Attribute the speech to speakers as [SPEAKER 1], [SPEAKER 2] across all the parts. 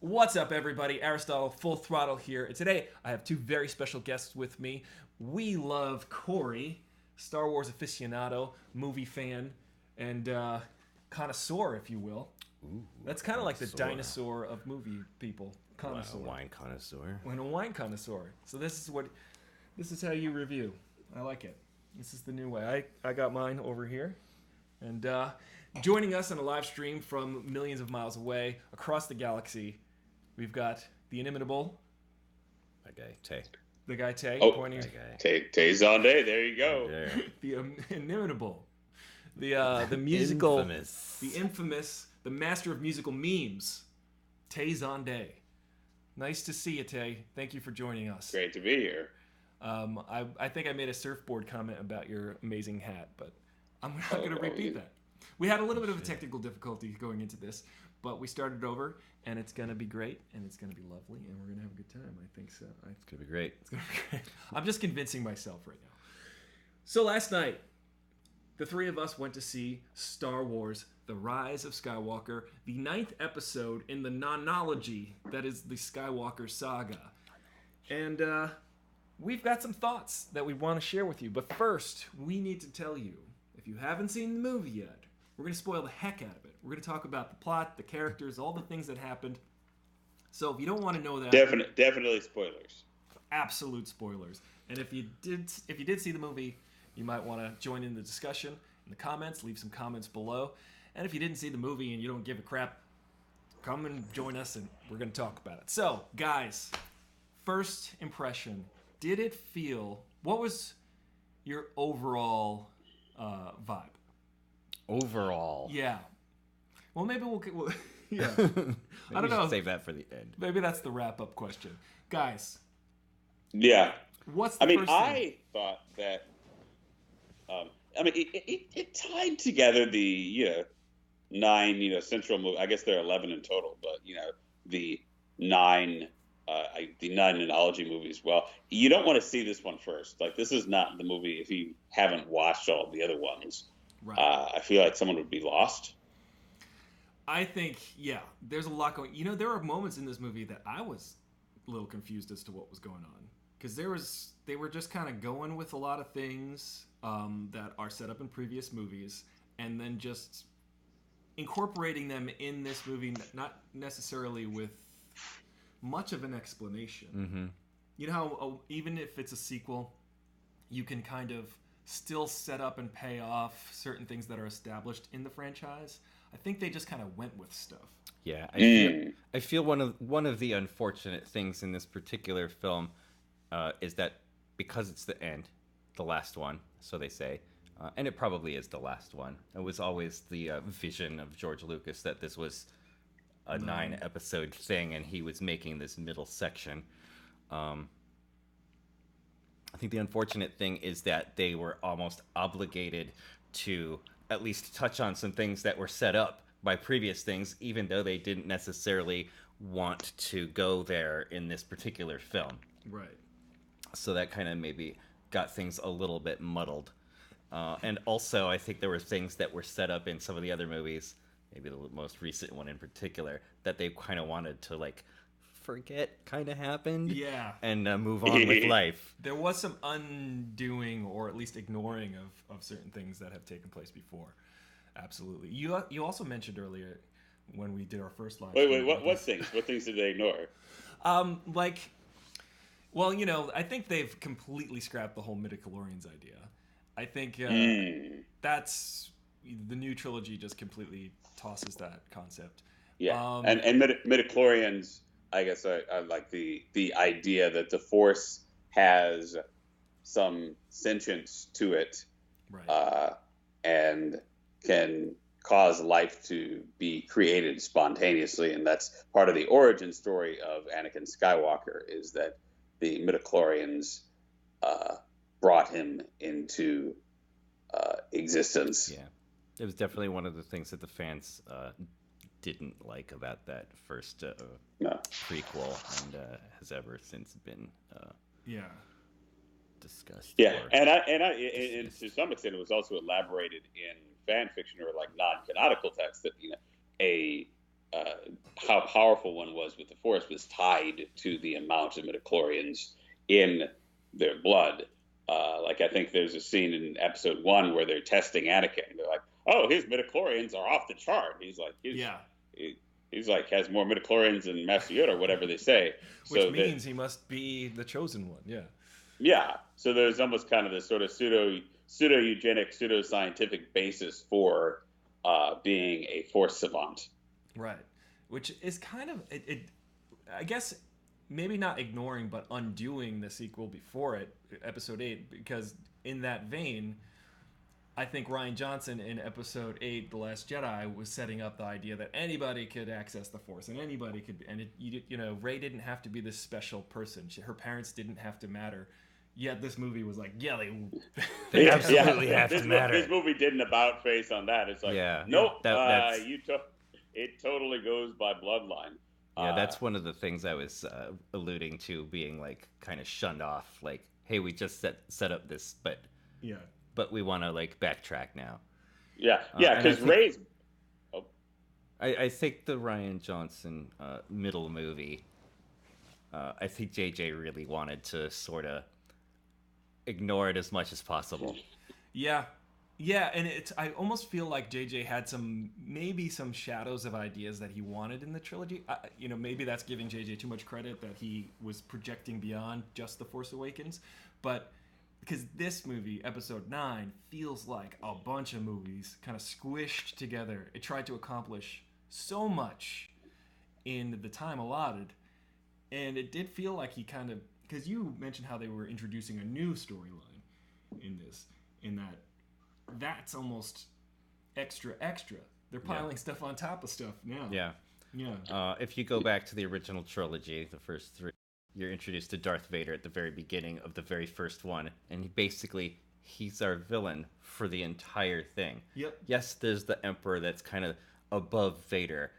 [SPEAKER 1] What's up, everybody? Aristotle, Full Throttle here. And today, I have two very special guests with me. We love Corey, Star Wars aficionado, movie fan, and connoisseur, if you will.
[SPEAKER 2] Ooh,
[SPEAKER 1] That's kind of like the
[SPEAKER 2] connoisseur.
[SPEAKER 1] dinosaur of movie people. Connoisseur.
[SPEAKER 2] Wine connoisseur.
[SPEAKER 1] And a wine connoisseur. So this is how you review. I like it. This is the new way. I got mine over here. And joining us on a live stream from millions of miles away across the galaxy, we've got the inimitable,
[SPEAKER 2] That guy, Tay.
[SPEAKER 1] the guy Tay,
[SPEAKER 3] Oh,
[SPEAKER 1] pointing,
[SPEAKER 2] That guy.
[SPEAKER 3] Tay Zonday, there you go.
[SPEAKER 2] There.
[SPEAKER 1] the inimitable, the musical,
[SPEAKER 2] Infamous.
[SPEAKER 1] the infamous, the master of musical memes, Tay Zonday. Nice to see you, Tay. Thank you for joining us.
[SPEAKER 3] Great to be here.
[SPEAKER 1] I think I made a surfboard comment about your amazing hat, but I'm not going to
[SPEAKER 3] Oh,
[SPEAKER 1] repeat
[SPEAKER 3] yeah.
[SPEAKER 1] that. We had a little bit of a technical difficulty going into this, but we started over, and it's going to be great, and it's going to be lovely, and we're going to have a good time. I think so.
[SPEAKER 2] It's gonna be great.
[SPEAKER 1] It's going to be great. I'm just convincing myself right now. So last night, the three of us went to see Star Wars: The Rise of Skywalker, the 9th episode in the nonology that is the Skywalker saga. And we've got some thoughts that we want to share with you. But first, we need to tell you, if you haven't seen the movie yet, we're going to spoil the heck out of it. We're going to talk about the plot, the characters, all the things that happened. So if you don't want to know that,
[SPEAKER 3] Definitely spoilers.
[SPEAKER 1] absolute spoilers. And if you did see the movie, you might want to join in the discussion in the comments, leave some comments below. And if you didn't see the movie and you don't give a crap, come and join us and we're going to talk about it. So, guys, first impression, what was your overall vibe?
[SPEAKER 2] Overall.
[SPEAKER 1] Yeah. Well, maybe we'll yeah.
[SPEAKER 2] Maybe
[SPEAKER 1] I don't
[SPEAKER 2] we should
[SPEAKER 1] know.
[SPEAKER 2] Save that for the end.
[SPEAKER 1] Maybe that's the wrap-up question. Guys,
[SPEAKER 3] Yeah.
[SPEAKER 1] what's the
[SPEAKER 3] I mean,
[SPEAKER 1] first thing?
[SPEAKER 3] I thought that, it tied together the, 9, central movie. I guess there are 11 in total, but, the 9, the 9 anthology movies. Well, you don't want to see this one first. Like, this is not the movie if you haven't watched all the other ones.
[SPEAKER 1] Right.
[SPEAKER 3] I feel like someone would be lost.
[SPEAKER 1] I think, yeah, there's a lot going. There are moments in this movie that I was a little confused as to what was going on, because they were just kind of going with a lot of things that are set up in previous movies, and then just incorporating them in this movie, not necessarily with much of an explanation.
[SPEAKER 2] Mm-hmm.
[SPEAKER 1] You know how even if it's a sequel, you can kind of still set up and pay off certain things that are established in the franchise. I think they just kind of went with stuff.
[SPEAKER 2] Yeah, I feel one of the unfortunate things in this particular film is that because it's the end, the last one, so they say, and it probably is the last one. It was always the vision of George Lucas that this was a 9-episode thing, and he was making this middle section. I think the unfortunate thing is that they were almost obligated to at least touch on some things that were set up by previous things, even though they didn't necessarily want to go there in this particular film.
[SPEAKER 1] Right.
[SPEAKER 2] So that kind of maybe got things a little bit muddled. And also, I think there were things that were set up in some of the other movies, maybe the most recent one in particular, that they kind of wanted to, forget kind of happened.
[SPEAKER 1] Yeah.
[SPEAKER 2] And move on with life.
[SPEAKER 1] There was some undoing, or at least ignoring, of certain things that have taken place before. Absolutely. You also mentioned earlier when we did our first live.
[SPEAKER 3] Wait, what things? What things did they ignore?
[SPEAKER 1] I think they've completely scrapped the whole midichlorians idea. I think that's the new trilogy just completely tosses that concept.
[SPEAKER 3] Yeah, and midichlorians, I guess I like the idea that the Force has some sentience to it,
[SPEAKER 1] Right.
[SPEAKER 3] And can cause life to be created spontaneously, and that's part of the origin story of Anakin Skywalker, is that the midichlorians brought him into existence.
[SPEAKER 2] Yeah. It was definitely one of the things that the fans didn't like about that first
[SPEAKER 3] No.
[SPEAKER 2] prequel, and has ever since been
[SPEAKER 1] Yeah.
[SPEAKER 2] discussed.
[SPEAKER 3] Yeah,
[SPEAKER 2] or-
[SPEAKER 3] and to some extent, it was also elaborated in fan fiction or like non-canonical text that a how powerful one was with the Force was tied to the amount of midichlorians in their blood. Like I think there's a scene in episode 1 where they're testing Anakin. They're like, "Oh, his midichlorians are off the chart." He's like, he's like has more midichlorians than Master Yoda, or whatever they say.
[SPEAKER 1] Which means he must be the chosen one. Yeah.
[SPEAKER 3] Yeah. So there's almost kind of this sort of pseudo eugenic, pseudo scientific basis for being a Force savant.
[SPEAKER 1] Right. Which is kind of I guess maybe not ignoring but undoing the sequel before it, episode 8, because in that vein, I think Rian Johnson in episode 8, The Last Jedi, was setting up the idea that anybody could access the Force and anybody could, and Rey didn't have to be this special person. Her parents didn't have to matter. Yet this movie was like, yeah,
[SPEAKER 2] they absolutely have to matter.
[SPEAKER 3] This movie did an about face on that. It's like, nope, it totally goes by bloodline.
[SPEAKER 2] Yeah, that's one of the things I was alluding to, being like kind of shunned off. Like, hey, we just set up this, but we want to like backtrack now.
[SPEAKER 3] Yeah, because Rey's.
[SPEAKER 2] I think the Rian Johnson middle movie. I think JJ really wanted to sort of ignore it as much as possible.
[SPEAKER 1] Yeah, and I almost feel like JJ had maybe some shadows of ideas that he wanted in the trilogy. Maybe that's giving JJ too much credit, that he was projecting beyond just The Force Awakens. But because this movie, episode 9, feels like a bunch of movies kind of squished together. It tried to accomplish so much in the time allotted. And it did feel like he kind of, because you mentioned how they were introducing a new storyline in this, in that's almost extra. They're piling stuff on top of stuff now.
[SPEAKER 2] Yeah. If you go back to the original trilogy, the first 3, you're introduced to Darth Vader at the very beginning of the very first one, and he's our villain for the entire thing.
[SPEAKER 1] Yep.
[SPEAKER 2] Yes, there's the Emperor that's kind of above Vader,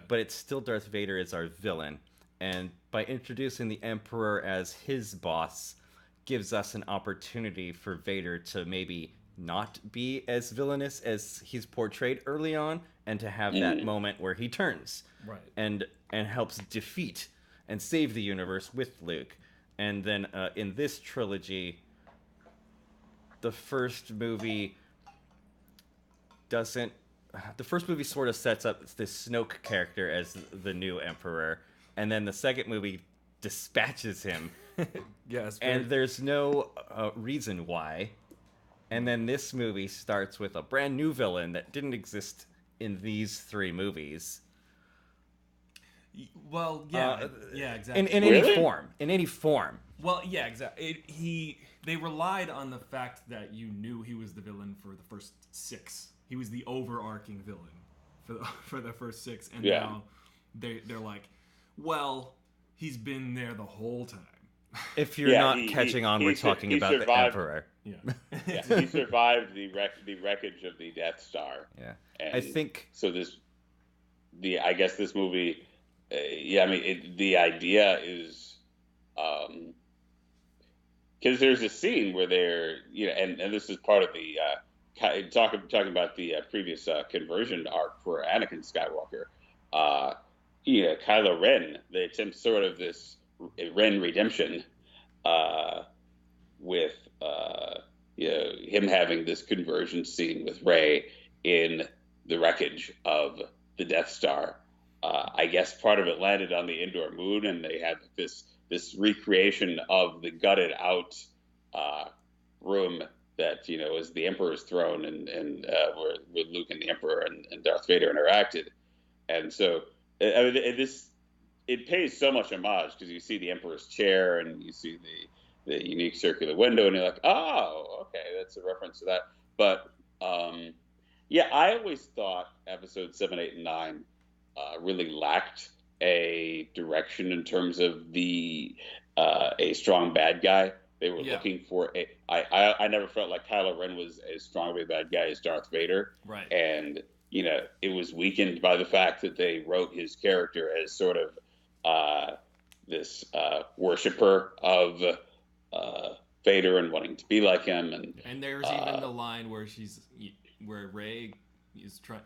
[SPEAKER 2] but it's still Darth Vader is our villain. And by introducing the Emperor as his boss, gives us an opportunity for Vader to maybe not be as villainous as he's portrayed early on, and to have that moment where he turns, and helps defeat and save the universe with Luke. And then in this trilogy, the first movie sort of sets up this Snoke character as the new Emperor. And then the second movie dispatches him.
[SPEAKER 1] Yes.
[SPEAKER 2] And there's no reason why. And then this movie starts with a brand new villain that didn't exist in these 3 movies.
[SPEAKER 1] Well, exactly.
[SPEAKER 2] In any form.
[SPEAKER 1] Well, yeah, exactly. They relied on the fact that you knew he was the villain for the first 6. He was the overarching villain for the first 6, and now they're like, well, he's been there the whole time.
[SPEAKER 2] If you're not catching on, we're talking about the Emperor.
[SPEAKER 3] Yeah, he survived the wreckage of the Death Star.
[SPEAKER 2] Yeah,
[SPEAKER 3] and
[SPEAKER 2] I think
[SPEAKER 3] so. I guess this movie, the idea is, because there's a scene where they're, and this is part of the talking about the previous conversion arc for Anakin Skywalker. Kylo Ren, they attempt sort of this Ren redemption with him having this conversion scene with Rey in the wreckage of the Death Star. I guess part of it landed on the Endor moon, and they had this recreation of the gutted out room that is the Emperor's throne, and where Luke and the Emperor and Darth Vader interacted. And so it pays so much homage, because you see the Emperor's chair and you see the unique circular window, and you're like, oh, okay, that's a reference to that. But I always thought episodes 7, 8, and 9 really lacked a direction in terms of a strong bad guy. They were looking for I never felt like Kylo Ren was as strong of a bad guy as Darth Vader.
[SPEAKER 1] Right.
[SPEAKER 3] And it was weakened by the fact that they wrote his character as sort of this worshiper of Vader and wanting to be like him. And
[SPEAKER 1] there's even the line where Rey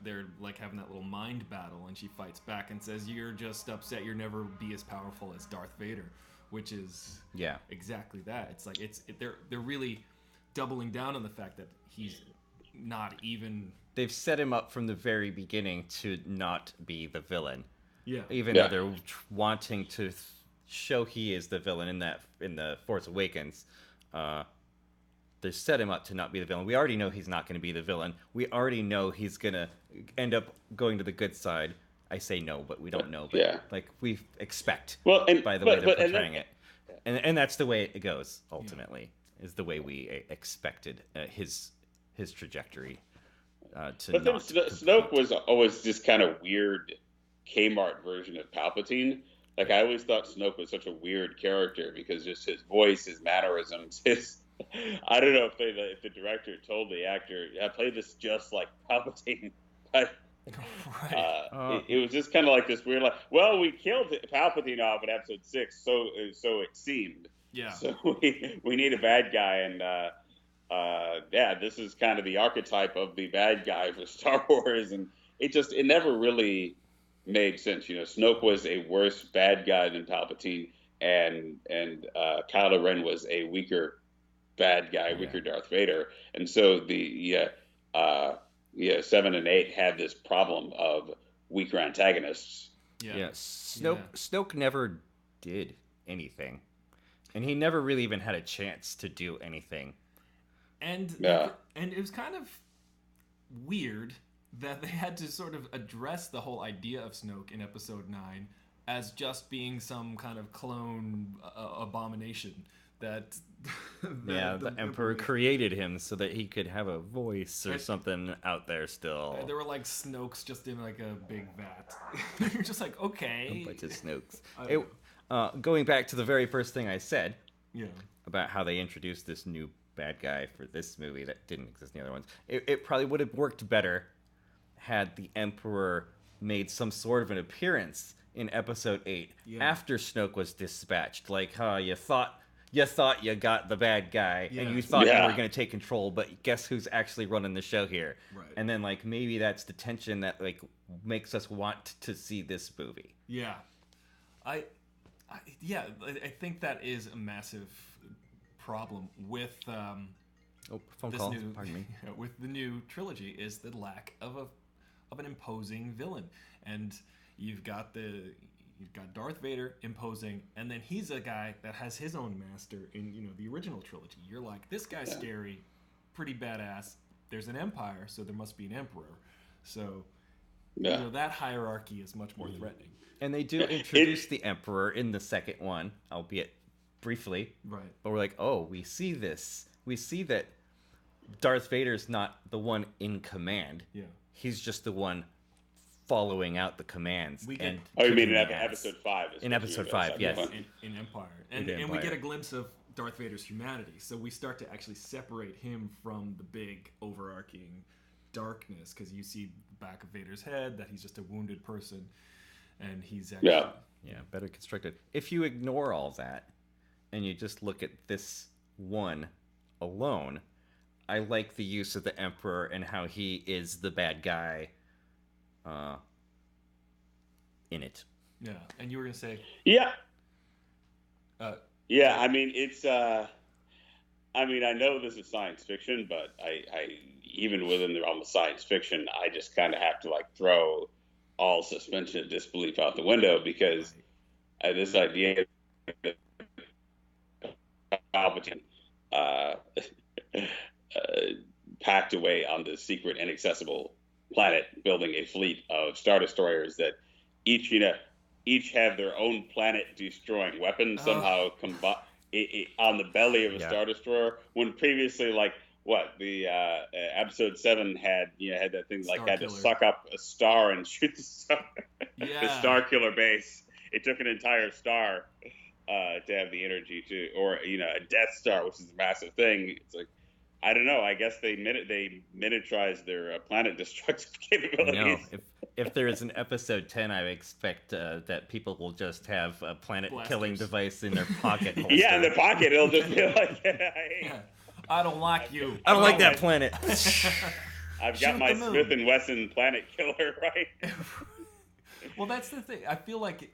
[SPEAKER 1] they're like having that little mind battle, and she fights back and says, "You're just upset you'll never be as powerful as Darth Vader," which is exactly that. It's like they're really doubling down on the fact that he's not even.
[SPEAKER 2] They've set him up from the very beginning to not be the villain.
[SPEAKER 1] Yeah.
[SPEAKER 2] Even though they're wanting to show he is the villain in the Force Awakens, they set him up to not be the villain. We already know he's not going to be the villain. We already know he's going to end up going to the good side. I say no, but we don't know. But like we expect by the way they're portraying it. And that's the way it goes, ultimately, is the way we expected his trajectory to
[SPEAKER 3] But then Snoke was always just kind of weird Kmart version of Palpatine. Like, I always thought Snoke was such a weird character because just his voice, his mannerisms, I don't know if the director told the actor, play this just like Palpatine. But it was just kind of like this weird, like, well, we killed Palpatine off in Episode 6, so it seemed.
[SPEAKER 1] Yeah.
[SPEAKER 3] So we need a bad guy, and this is kind of the archetype of the bad guy for Star Wars, and it never really made sense. Snoke was a worse bad guy than Palpatine, and Kylo Ren was a weaker bad guy, weaker Darth Vader, and so the 7 and 8 had this problem of weaker antagonists.
[SPEAKER 2] Snoke never did anything, and he never really even had a chance to do anything.
[SPEAKER 1] And it was kind of weird that they had to sort of address the whole idea of Snoke in Episode 9 as just being some kind of clone abomination that
[SPEAKER 2] the Emperor created him so that he could have a voice or something out there still.
[SPEAKER 1] There were like Snokes just in like a big vat. You're just like, okay.
[SPEAKER 2] A bunch of Snokes. Going back to the very first thing I said about how they introduced this new bad guy for this movie that didn't exist in the other ones, it probably would have worked better had the Emperor made some sort of an appearance in Episode 8 after Snoke was dispatched. Like, you thought you got the bad guy, and you thought you were going to take control, but guess who's actually running the show here?
[SPEAKER 1] Right.
[SPEAKER 2] And then, like, maybe that's the tension that, like, makes us want to see this movie.
[SPEAKER 1] Yeah. I think that is a massive problem with with the new trilogy, is the lack of an imposing villain. And you've got Darth Vader imposing, and then he's a guy that has his own master in the original trilogy. You're like, this guy's scary, pretty badass. There's an empire, so there must be an emperor. So that hierarchy is much more threatening.
[SPEAKER 2] And they do introduce the Emperor in the second one, albeit briefly.
[SPEAKER 1] Right.
[SPEAKER 2] But we're like, oh, we see this. We see that Darth Vader's not the one in command.
[SPEAKER 1] Yeah.
[SPEAKER 2] He's just the one following out the commands.
[SPEAKER 3] You mean in Episode 5?
[SPEAKER 2] In Episode 5, yes.
[SPEAKER 1] In Empire. And we get a glimpse of Darth Vader's humanity. So we start to actually separate him from the big overarching darkness, because you see the back of Vader's head, that he's just a wounded person, and he's actually...
[SPEAKER 2] better constructed. If you ignore all that, and you just look at this one alone, I like the use of the Emperor and how he is the bad guy in it.
[SPEAKER 1] Yeah, and you were gonna say?
[SPEAKER 3] Yeah. I mean, it's. I know this is science fiction, but I even within the realm of science fiction, I just kind of have to like throw all suspension of disbelief out the window, because this idea of Palpatine packed away on this secret, inaccessible planet, building a fleet of Star Destroyers that each have their own planet-destroying weapon somehow on the belly of a Star Destroyer. When previously, the Episode 7 had that thing like had to suck up a star and shoot the Star Killer base. It took an entire star to have the energy to, or a Death Star, which is a massive thing. It's like, I don't know. I guess they miniaturized their planet destructive capabilities.
[SPEAKER 2] No, if there is an Episode 10, I expect that people will just have a planet-killing device in their pocket holster.
[SPEAKER 3] Yeah, in their pocket. It'll just be like, hey.
[SPEAKER 1] I don't like you.
[SPEAKER 2] I don't like that planet.
[SPEAKER 3] I've got my Smith & Wesson Planet Killer, right?
[SPEAKER 1] Well, that's the thing. I feel like,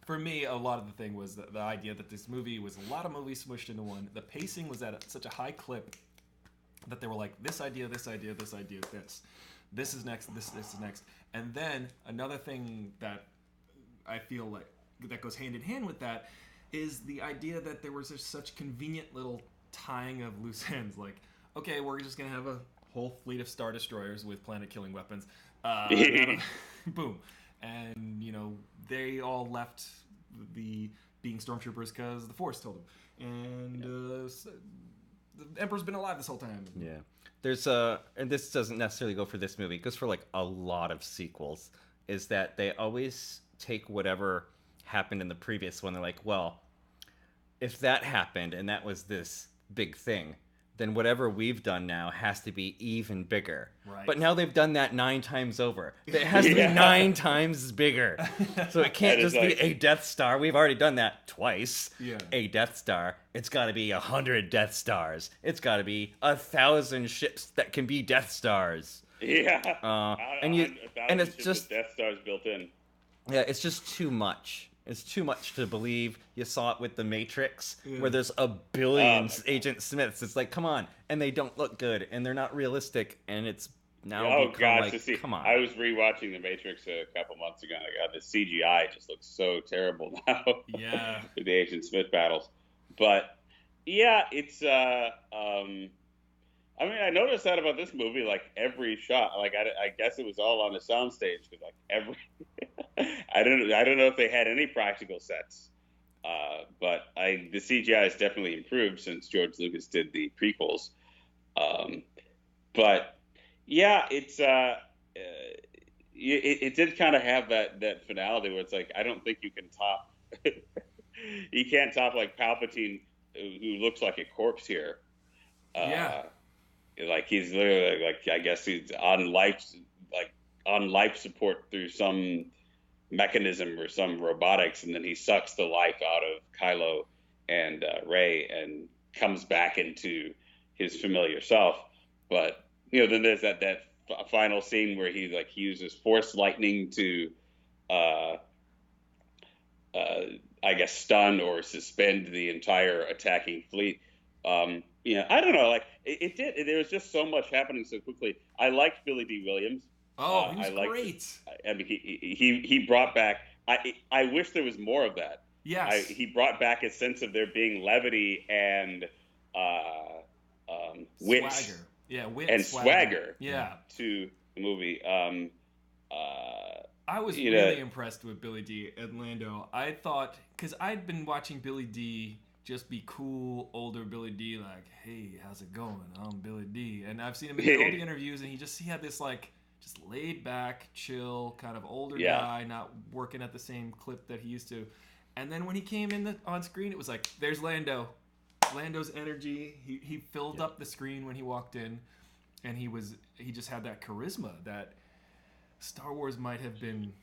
[SPEAKER 1] for me, a lot of the thing was the idea that this movie was a lot of movies smushed into one. The pacing was at such a high clip that they were like, this idea, this idea, this idea, this. This is next, this is next. And then another thing that I feel like that goes hand in hand with that is the idea that there was just such convenient little tying of loose ends. Like, okay, we're just going to have a whole fleet of Star Destroyers with planet-killing weapons. Boom. And, you know, they all left being stormtroopers because the Force told them. And the Emperor's been alive this whole time.
[SPEAKER 2] Yeah. There's and this doesn't necessarily go for this movie, it goes for like a lot of sequels, is that they always take whatever happened in the previous one. They're like, well, if that happened and that was this big thing, then whatever we've done now has to be even bigger.
[SPEAKER 1] Right.
[SPEAKER 2] But now they've done that 9 times over. It has to be 9 times bigger. So it can't just be a Death Star. We've already done that twice.
[SPEAKER 1] Yeah.
[SPEAKER 2] A Death Star. It's got to be 100 Death Stars. It's got to be 1,000 ships that can be Death Stars.
[SPEAKER 3] Yeah.
[SPEAKER 2] And it's just
[SPEAKER 3] Death Stars built in.
[SPEAKER 2] Yeah, it's just too much. It's too much to believe. You saw it with The Matrix, where there's a billion Agent Smiths. It's like, come on. And they don't look good, and they're not realistic, and it's now come on.
[SPEAKER 3] I was rewatching The Matrix a couple months ago, and God, the CGI just looks so terrible now.
[SPEAKER 1] Yeah.
[SPEAKER 3] With the Agent Smith battles. But, yeah, it's... I mean, I noticed that about this movie, like, every shot. Like, I guess it was all on a soundstage, because, like, every... I don't know if they had any practical sets, but the CGI has definitely improved since George Lucas did the prequels. But yeah, it did kind of have that finality where it's like, I don't think you can top. You can't top like Palpatine, who looks like a corpse here.
[SPEAKER 1] Yeah,
[SPEAKER 3] like he's literally like, I guess he's on life support through some mechanism or some robotics, and then he sucks the life out of Kylo and Rey and comes back into his familiar self. But you know, then there's that final scene where he uses Force lightning to I guess stun or suspend the entire attacking fleet. Yeah, I don't know, like it did. There was just so much happening so quickly. I liked Billy D. Williams.
[SPEAKER 1] Oh, he was great.
[SPEAKER 3] I mean, he brought back. I wish there was more of that.
[SPEAKER 1] Yes.
[SPEAKER 3] He brought back a sense of there being levity and wit.
[SPEAKER 1] Swagger. Yeah, wit
[SPEAKER 3] and swagger.
[SPEAKER 1] Yeah.
[SPEAKER 3] To the movie.
[SPEAKER 1] I was really impressed with Billy D. and Lando. I thought, because I'd been watching Billy D. just be cool, older Billy D. Like, hey, how's it going? I'm Billy D. And I've seen him in all the interviews, and he had this like. Just laid back, chill, kind of older guy, not working at the same clip that he used to. And then when he came in on screen, it was like, there's Lando. Lando's energy. He filled up the screen when he walked in, and he just had that charisma that Star Wars might have been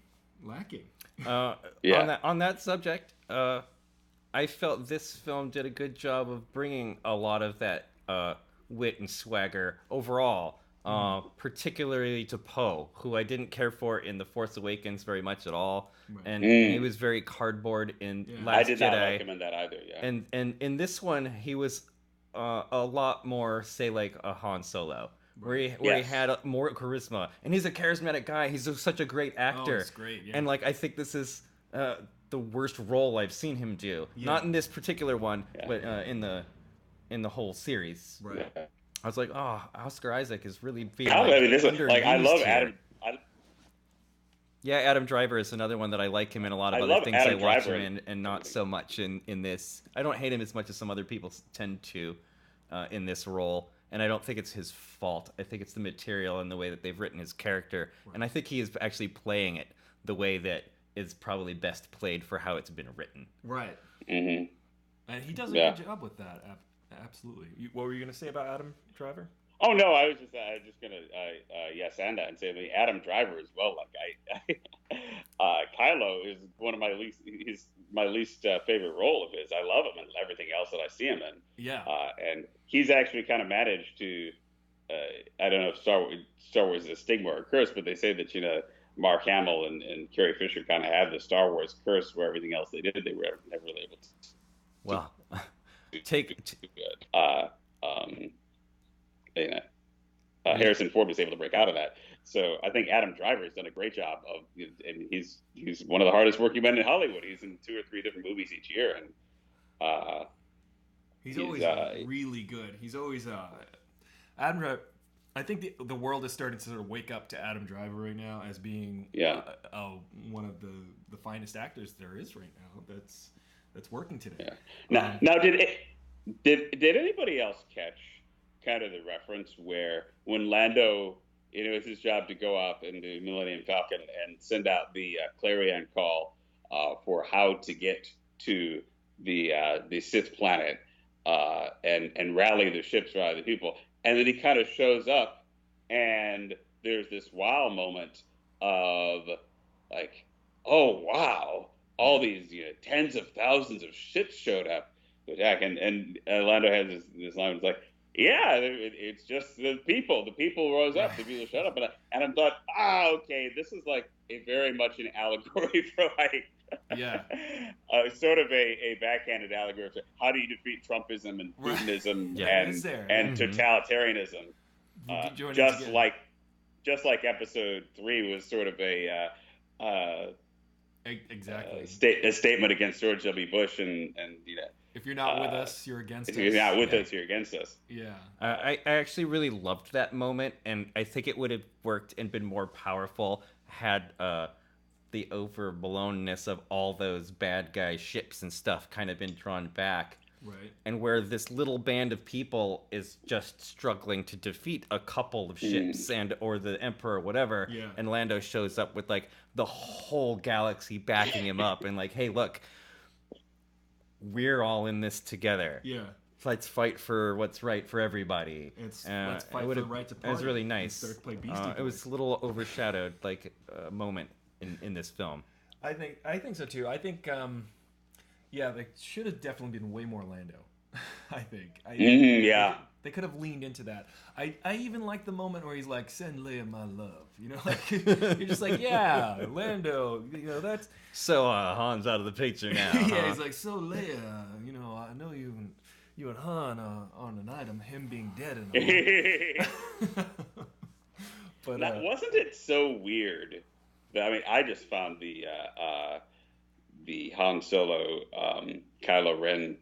[SPEAKER 1] lacking.
[SPEAKER 2] On that subject, I felt this film did a good job of bringing a lot of that wit and swagger overall. Particularly to Poe, who I didn't care for in The Force Awakens very much at all, and he was very cardboard in Last Jedi. I did not like
[SPEAKER 3] him in that either. Yeah,
[SPEAKER 2] and in this one he was a lot more, say, like a Han Solo, where he had more charisma, and he's a charismatic guy. He's such a great actor.
[SPEAKER 1] Oh, it's great. Yeah.
[SPEAKER 2] And like I think this is the worst role I've seen him do. Yeah. Not in this particular one, but in the whole series.
[SPEAKER 1] Right.
[SPEAKER 3] Yeah.
[SPEAKER 2] I was like, oh, Oscar Isaac is really being
[SPEAKER 3] I love Adam.
[SPEAKER 2] Yeah, Adam Driver is another one that I like him in a lot of other things I watch him in, and not so much in this. I don't hate him as much as some other people tend to in this role, and I don't think it's his fault. I think it's the material and the way that they've written his character, and I think he is actually playing it the way that is probably best played for how it's been written.
[SPEAKER 1] Right.
[SPEAKER 3] Mm-hmm.
[SPEAKER 1] And he does a good job with that. Absolutely. What were you going to say about Adam Driver?
[SPEAKER 3] Oh no, I was just going to yes and that and say Adam Driver as well. Like Kylo is one of my least favorite role of his. I love him and everything else that I see him in.
[SPEAKER 1] Yeah.
[SPEAKER 3] And he's actually kind of managed to I don't know if Star Wars is a stigma or a curse, but they say that Mark Hamill and Carrie Fisher kind of had the Star Wars curse, where everything else they did they were never really able to.
[SPEAKER 2] Well,
[SPEAKER 3] Harrison Ford was able to break out of that. So I think Adam Driver has done a great job of, and he's one of the hardest working men in Hollywood. He's in 2 or 3 different movies each year, and
[SPEAKER 1] he's always really good. He's always Adam Driver. I think the world is starting to sort of wake up to Adam Driver right now as being one of the finest actors there is right now. That's working today.
[SPEAKER 3] Yeah. Now, did anybody else catch kind of the reference where when Lando, it's his job to go up in the Millennium Falcon and send out the clarion call for how to get to the Sith planet and rally the ships, rally the people, and then he kind of shows up, and there's this wow moment of like, oh wow, all these tens of thousands of ships showed up to attack, and Lando has this line, it's like, yeah, it's just the people. The people rose up. The people showed up, and I thought, okay, this is like a very much an allegory for sort of a backhanded allegory for how do you defeat Trumpism and Putinism and totalitarianism. Just like Episode 3 was sort of a statement against George W. Bush and
[SPEAKER 1] if you're not with us, you're against us.
[SPEAKER 3] If you're not with us, you're against us.
[SPEAKER 1] Yeah.
[SPEAKER 2] I actually really loved that moment, and I think it would have worked and been more powerful had the overblownness of all those bad guy ships and stuff kind of been drawn back.
[SPEAKER 1] Right.
[SPEAKER 2] And where this little band of people is just struggling to defeat a couple of ships or the Emperor or whatever.
[SPEAKER 1] Yeah.
[SPEAKER 2] And Lando shows up with like the whole galaxy backing him up and like, hey, look, we're all in this together.
[SPEAKER 1] Yeah.
[SPEAKER 2] Let's fight for what's right for everybody.
[SPEAKER 1] Let's fight for the right to party.
[SPEAKER 2] It was really nice.
[SPEAKER 1] It
[SPEAKER 2] was a little overshadowed, like moment in this film.
[SPEAKER 1] I think so too. I think they should have definitely been way more Lando. I think. They could have leaned into that. I even like the moment where he's like, "Send Leia my love." Like you're just like, yeah, Lando. That's
[SPEAKER 2] so Han's out of the picture now.
[SPEAKER 1] Yeah, he's like, so Leia. I know you and Han on an item. Him being dead and all. But
[SPEAKER 3] now, wasn't it so weird? I just found the Han Solo Kylo Ren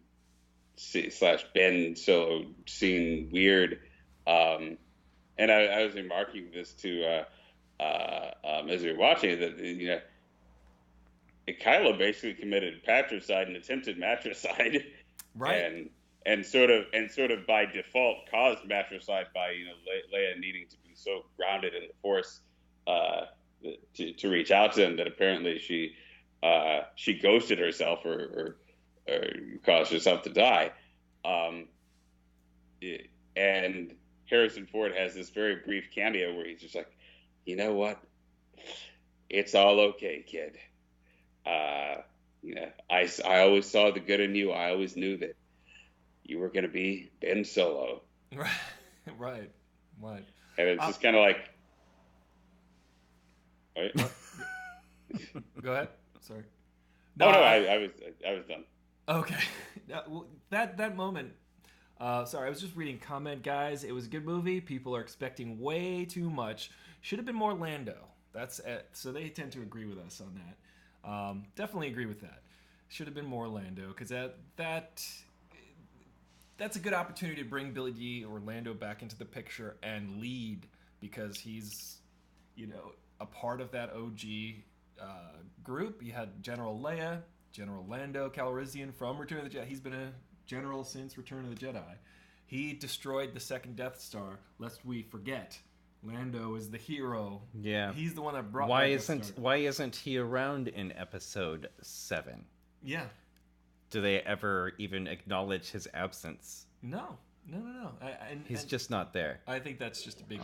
[SPEAKER 3] / Ben Solo scene weird, and I was remarking this to as we were watching it, that Kylo basically committed patricide and attempted matricide,
[SPEAKER 2] right?
[SPEAKER 3] And sort of by default caused matricide by Leia needing to be so grounded in the Force to reach out to him that apparently she ghosted herself or caused herself to die. And Harrison Ford has this very brief cameo where he's just like, you know what? It's all okay, kid. I always saw the good in you. I always knew that you were going to be Ben Solo.
[SPEAKER 1] Right. What?
[SPEAKER 3] And it's just kind of like, right?
[SPEAKER 1] Go ahead. Sorry.
[SPEAKER 3] I was done.
[SPEAKER 1] Okay. That moment. Sorry, I was just reading comment, guys. It was a good movie. People are expecting way too much. Should have been more Lando. That's it. So they tend to agree with us on that. Definitely agree with that. Should have been more Lando because that's a good opportunity to bring Billy D or Lando back into the picture and lead because he's a part of that OG group. You had General Leia, General Lando Calrissian from Return of the Jedi. He's been a general since Return of the Jedi. He destroyed the second Death Star, lest we forget. Lando is the hero.
[SPEAKER 2] Yeah.
[SPEAKER 1] He's the one that brought
[SPEAKER 2] why isn't he around in Episode 7?
[SPEAKER 1] Yeah.
[SPEAKER 2] Do they ever even acknowledge his absence?
[SPEAKER 1] No.
[SPEAKER 2] He's just not there.
[SPEAKER 1] I think that's just a big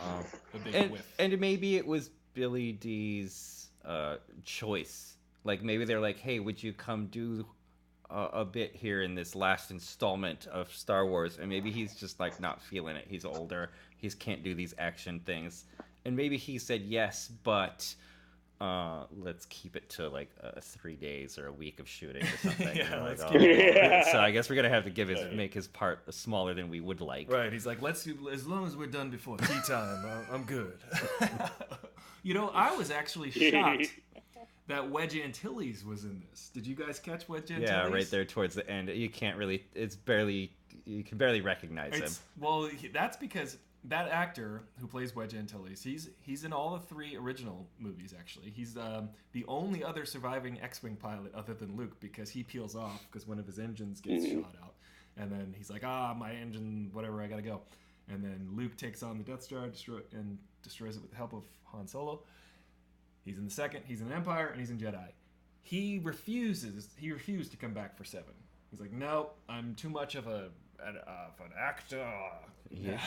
[SPEAKER 1] whiff.
[SPEAKER 2] And maybe it was Billy D's choice. Like maybe they're like, hey, would you come do a bit here in this last installment of Star Wars, and maybe he's just like not feeling it. He's older. He can't do these action things, and maybe he said yes, but let's keep it to like 3 days or a week of shooting or something.
[SPEAKER 1] Yeah,
[SPEAKER 2] like,
[SPEAKER 1] let's keep it
[SPEAKER 2] so I guess we're gonna have to make his part smaller than we would like.
[SPEAKER 1] Right. He's like, let's do, as long as we're done before tea time, I'm good. You know, I was actually shocked that Wedge Antilles was in this. Did you guys catch Wedge Antilles?
[SPEAKER 2] Yeah, right there towards the end. You can barely recognize him.
[SPEAKER 1] Well, that's because that actor who plays Wedge Antilles, he's in all the 3 original movies, actually. He's the only other surviving X-Wing pilot other than Luke, because he peels off because one of his engines gets shot out. And then he's like, my engine, whatever, I gotta go. And then Luke takes on the Death Star and destroys it with the help of Han Solo. He's in the second, he's in Empire, and he's in Jedi. He refused to come back for 7. He's like, no, I'm too much of an actor.
[SPEAKER 2] Yeah.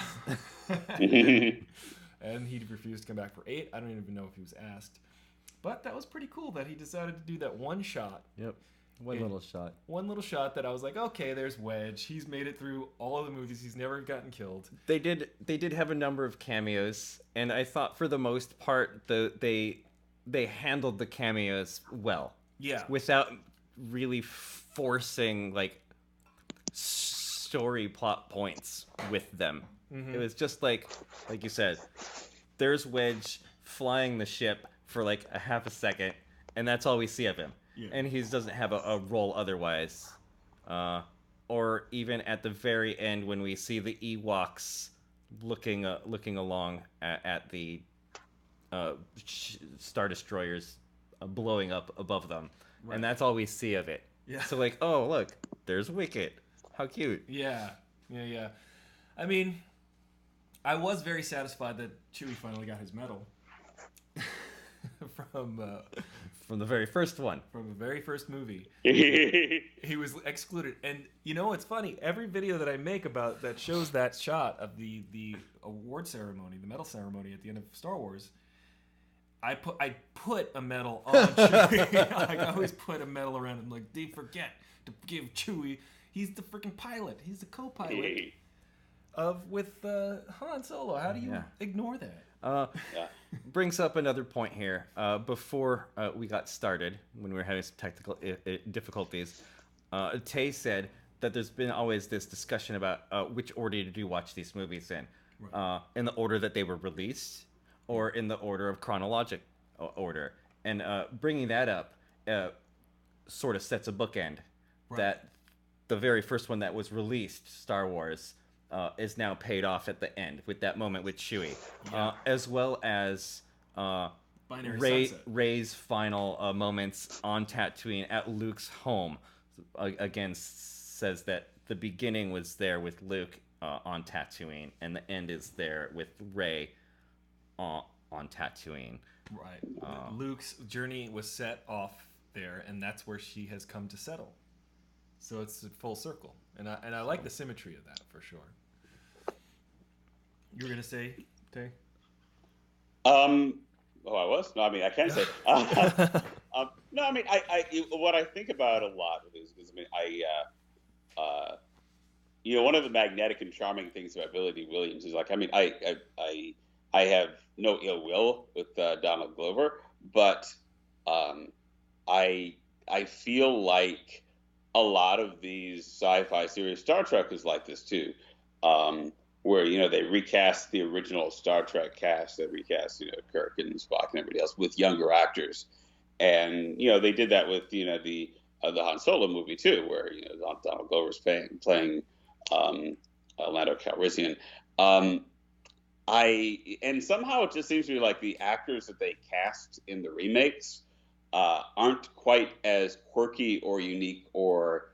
[SPEAKER 1] And he refused to come back for 8. I don't even know if he was asked. But that was pretty cool that he decided to do that one shot.
[SPEAKER 2] Yep. One little shot.
[SPEAKER 1] One little shot that I was like, okay, there's Wedge. He's made it through all of the movies. He's never gotten killed.
[SPEAKER 2] They did have a number of cameos, and I thought for the most part they handled the cameos well.
[SPEAKER 1] Yeah.
[SPEAKER 2] Without really forcing like story plot points with them. Mm-hmm. It was just like you said, there's Wedge flying the ship for like a half a second, and that's all we see of him. Yeah. And he doesn't have a role otherwise. Or even at the very end when we see the Ewoks looking along at the Star Destroyers blowing up above them. Right. And that's all we see of it. Yeah. So like, oh, look, there's Wicket. How cute.
[SPEAKER 1] Yeah. I mean, I was very satisfied that Chewie finally got his medal.
[SPEAKER 2] From the very first one.
[SPEAKER 1] From the very first movie. He was excluded. And you know what's funny? Every video that I make about that shows that shot of the award ceremony, the medal ceremony at the end of Star Wars, I put a medal on Chewie. I always put a medal around him. Like, they forget to give Chewie. He's the freaking pilot. He's the co-pilot with Han Solo. How do you ignore that?
[SPEAKER 2] Brings up another point here. Before we got started, when we were having some technical difficulties, Tay said that there's been always this discussion about which order did you watch these movies in. Right. In the order that they were released, or in the order of chronologic order. And bringing that up sort of sets a bookend. Right. That the very first one that was released, Star Wars, is now paid off at the end with that moment with Chewie, as well as Rey's final moments on Tatooine at Luke's home. Again, says that the beginning was there with Luke on Tatooine, and the end is there with Rey on Tatooine.
[SPEAKER 1] Right. Luke's journey was set off there, and that's where she has come to settle. So it's a full circle, and I like the symmetry of that for sure. You were gonna say, Tay?
[SPEAKER 3] I was. No, I mean I can't say. No, I mean I what I think about a lot is one of the magnetic and charming things about Billy D. Williams is like, I mean, I have no ill will with Donald Glover, but I feel like a lot of these sci-fi series, Star Trek is like this too, where they recast the original Star Trek cast, they recast Kirk and Spock and everybody else with younger actors, and they did that with the Han Solo movie too, where Donald Glover's playing Lando Calrissian. And somehow it just seems to be like the actors that they cast in the remakes aren't quite as quirky or unique or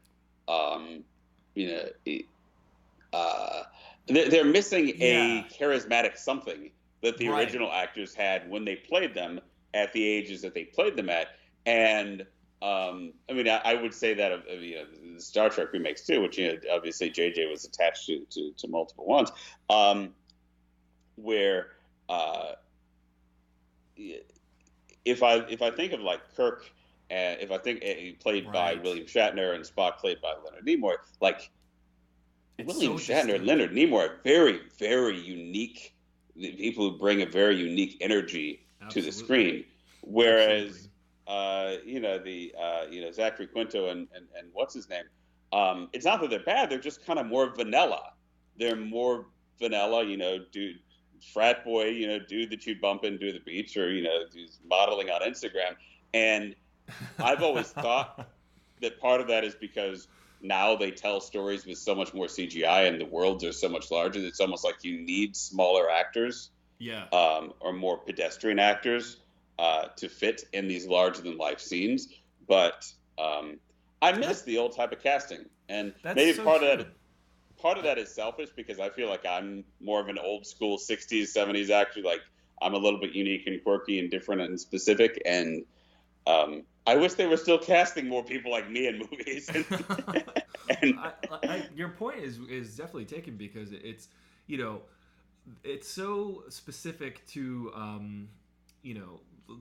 [SPEAKER 3] they're missing a charismatic something that the original actors had when they played them at the ages that they played them at. And I mean, I would say that of the Star Trek remakes too, which obviously JJ was attached to multiple ones, where if I think of like Kirk and if I think played by
[SPEAKER 1] Right.
[SPEAKER 3] William Shatner and Spock played by Leonard Nimoy, like
[SPEAKER 1] It's
[SPEAKER 3] William
[SPEAKER 1] so
[SPEAKER 3] Shatner and
[SPEAKER 1] distinct.
[SPEAKER 3] Leonard Nimoy are very, very unique. The people who bring a very unique energy to the
[SPEAKER 1] Absolutely.
[SPEAKER 3] screen, whereas Zachary Quinto and what's his name? It's not that they're bad; they're just kind of more vanilla. They're more vanilla, dude, frat boy, dude that you'd bump into at the beach, or who's modeling on Instagram. And I've always thought that part of that is because now they tell stories with so much more CGI and the worlds are so much larger. It's almost like you need smaller actors,
[SPEAKER 1] Yeah.
[SPEAKER 3] or more pedestrian actors to fit in these larger than life scenes. But I miss the old type of casting, and
[SPEAKER 1] That's
[SPEAKER 3] maybe
[SPEAKER 1] so
[SPEAKER 3] part
[SPEAKER 1] true.
[SPEAKER 3] of that is selfish because I feel like I'm more of an old school 60s, 70s actor. Like I'm a little bit unique and quirky and different and specific, and I wish they were still casting more people like me in movies.
[SPEAKER 1] Your point is definitely taken because it's it's so specific to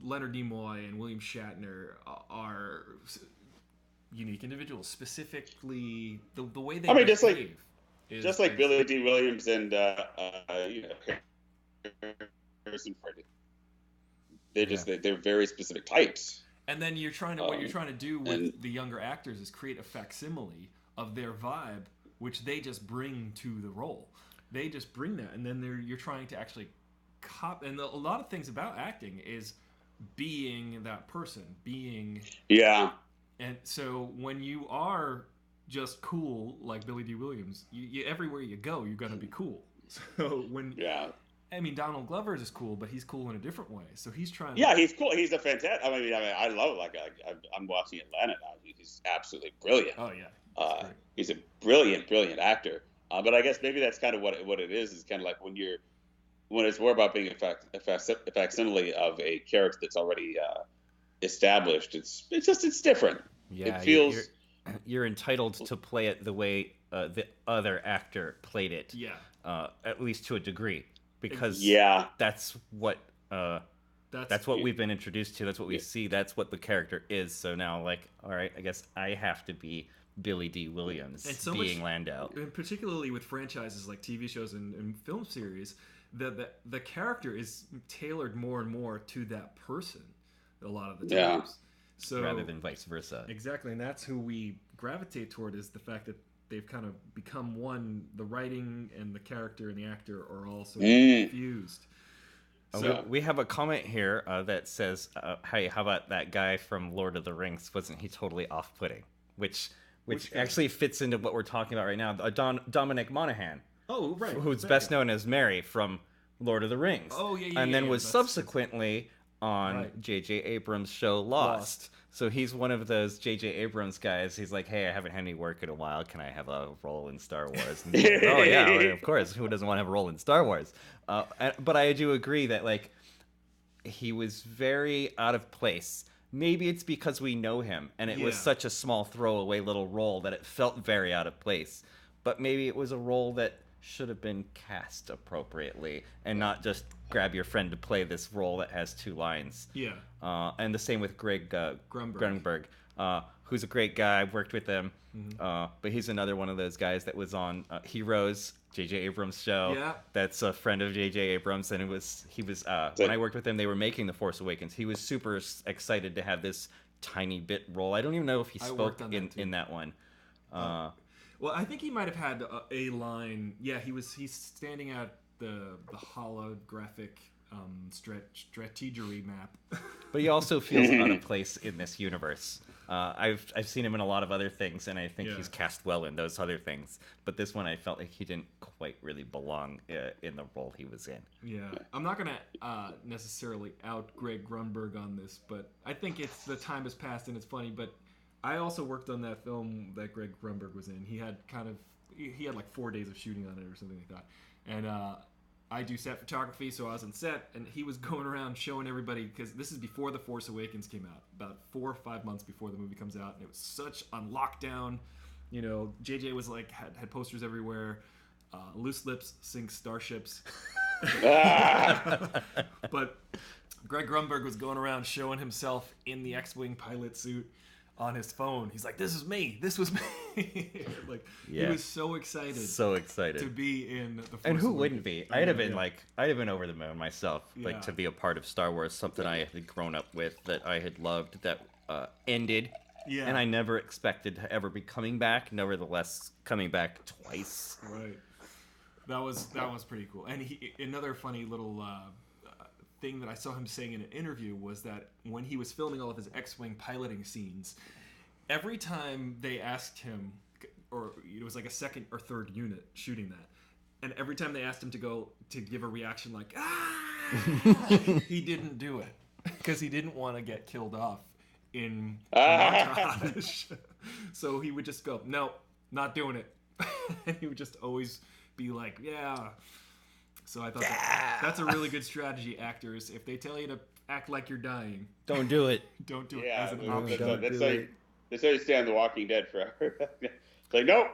[SPEAKER 1] Leonard Nimoy and William Shatner are unique individuals. Specifically, the way they behave.
[SPEAKER 3] Just like Billy D. Williams and Harrison Ford. They're very specific types.
[SPEAKER 1] And then what you're trying to do with the younger actors is create a facsimile of their vibe, which they just bring to the role. They just bring that, and then you're trying to actually cop. And a lot of things about acting is being that person,
[SPEAKER 3] Yeah.
[SPEAKER 1] And so when you are just cool like Billy D. Williams, you everywhere you go, you're gonna be cool. So Donald Glover is cool, but he's cool in a different way. So he's trying.
[SPEAKER 3] Yeah, he's cool. He's a fantastic. I love I'm watching Atlanta now. He's absolutely brilliant.
[SPEAKER 1] Oh yeah.
[SPEAKER 3] He's a brilliant actor. But I guess maybe that's kind of what it is. Is kind of like when it's more about being a facsimile of a character that's already established. It's different.
[SPEAKER 2] Yeah,
[SPEAKER 3] it feels.
[SPEAKER 2] You're entitled to play it the way the other actor played it.
[SPEAKER 1] Yeah.
[SPEAKER 2] At least to a degree, because that's what we've been introduced to. That's what we see. That's what the character is. So now, all right, I guess I have to be Billy D. Williams being Landau.
[SPEAKER 1] And particularly with franchises like TV shows and film series, the character is tailored more and more to that person a lot of the times. So
[SPEAKER 2] rather than vice versa.
[SPEAKER 1] Exactly, and that's who we gravitate toward, is the fact that they've kind of become one. The writing and the character and the actor are all sort of fused.
[SPEAKER 2] So we have a comment here that says, "Hey, how about that guy from Lord of the Rings? Wasn't he totally off-putting?" Which actually fits into what we're talking about right now. Dominic Monaghan.
[SPEAKER 1] Oh, right.
[SPEAKER 2] Who's best known as Merry from Lord of the Rings.
[SPEAKER 1] Oh, yeah.
[SPEAKER 2] And then was subsequently on J.J. Abrams' show Lost. So he's one of those J.J. Abrams guys. He's like, hey, I haven't had any work in a while. Can I have a role in Star Wars? And like, oh, yeah, of course. Who doesn't want to have a role in Star Wars? But I do agree that, he was very out of place. Maybe it's because we know him, and it was such a small throwaway little role that it felt very out of place. But maybe it was a role that should have been cast appropriately and not just grab your friend to play this role that has 2 lines.
[SPEAKER 1] Yeah.
[SPEAKER 2] And the same with Greg Grunberg, who's a great guy. I've worked with him, but he's another one of those guys that was on Heroes, J.J. Abrams' show.
[SPEAKER 1] Yeah.
[SPEAKER 2] That's a friend of J.J. Abrams, and he was when I worked with him, they were making The Force Awakens. He was super excited to have this tiny bit role. I don't even know if he spoke in that one.
[SPEAKER 1] Well, I think he might have had a line. Yeah, he's standing at the holographic strategery map.
[SPEAKER 2] But he also feels out of place in this universe. I've seen him in a lot of other things, and I think he's cast well in those other things. But this one, I felt like he didn't quite really belong in the role he was in.
[SPEAKER 1] Yeah, I'm not gonna necessarily out Greg Grunberg on this, but I think it's the time has passed and it's funny. But I also worked on that film that Greg Grunberg was in. He had like 4 days of shooting on it or something like that, and I do set photography, so I was on set, and he was going around showing everybody, because this is before The Force Awakens came out, about 4 or 5 months before the movie comes out, and it was such on lockdown. JJ was like had posters everywhere. Loose lips sink starships. But Greg Grunberg was going around showing himself in the X-Wing pilot suit on his phone. He's like, "This is me. This was me." Like, he was so excited.
[SPEAKER 2] So excited
[SPEAKER 1] to be in the Force
[SPEAKER 2] And who
[SPEAKER 1] Awakens.
[SPEAKER 2] wouldn't be? I'd have been over the moon myself, like
[SPEAKER 1] Yeah.
[SPEAKER 2] to be a part of Star Wars, something I had grown up with, that I had loved, that ended.
[SPEAKER 1] Yeah.
[SPEAKER 2] And I never expected to ever be coming back. Nevertheless, coming back twice.
[SPEAKER 1] Right. That was pretty cool. And another funny little thing that I saw him saying in an interview was that when he was filming all of his X-Wing piloting scenes, every time they asked him, or it was like a second or third unit shooting that, and every time they asked him to go to give a reaction like, "Ah!" he didn't do it because he didn't want to get killed off in a montage. So he would just go, "No, not doing it." And he would just always be like, "Yeah." So I thought that's a really good strategy, actors. If they tell you to act like you're dying,
[SPEAKER 2] Don't do it.
[SPEAKER 1] don't do it as an option.
[SPEAKER 3] That's how you stay on The Walking Dead forever. It's like, nope,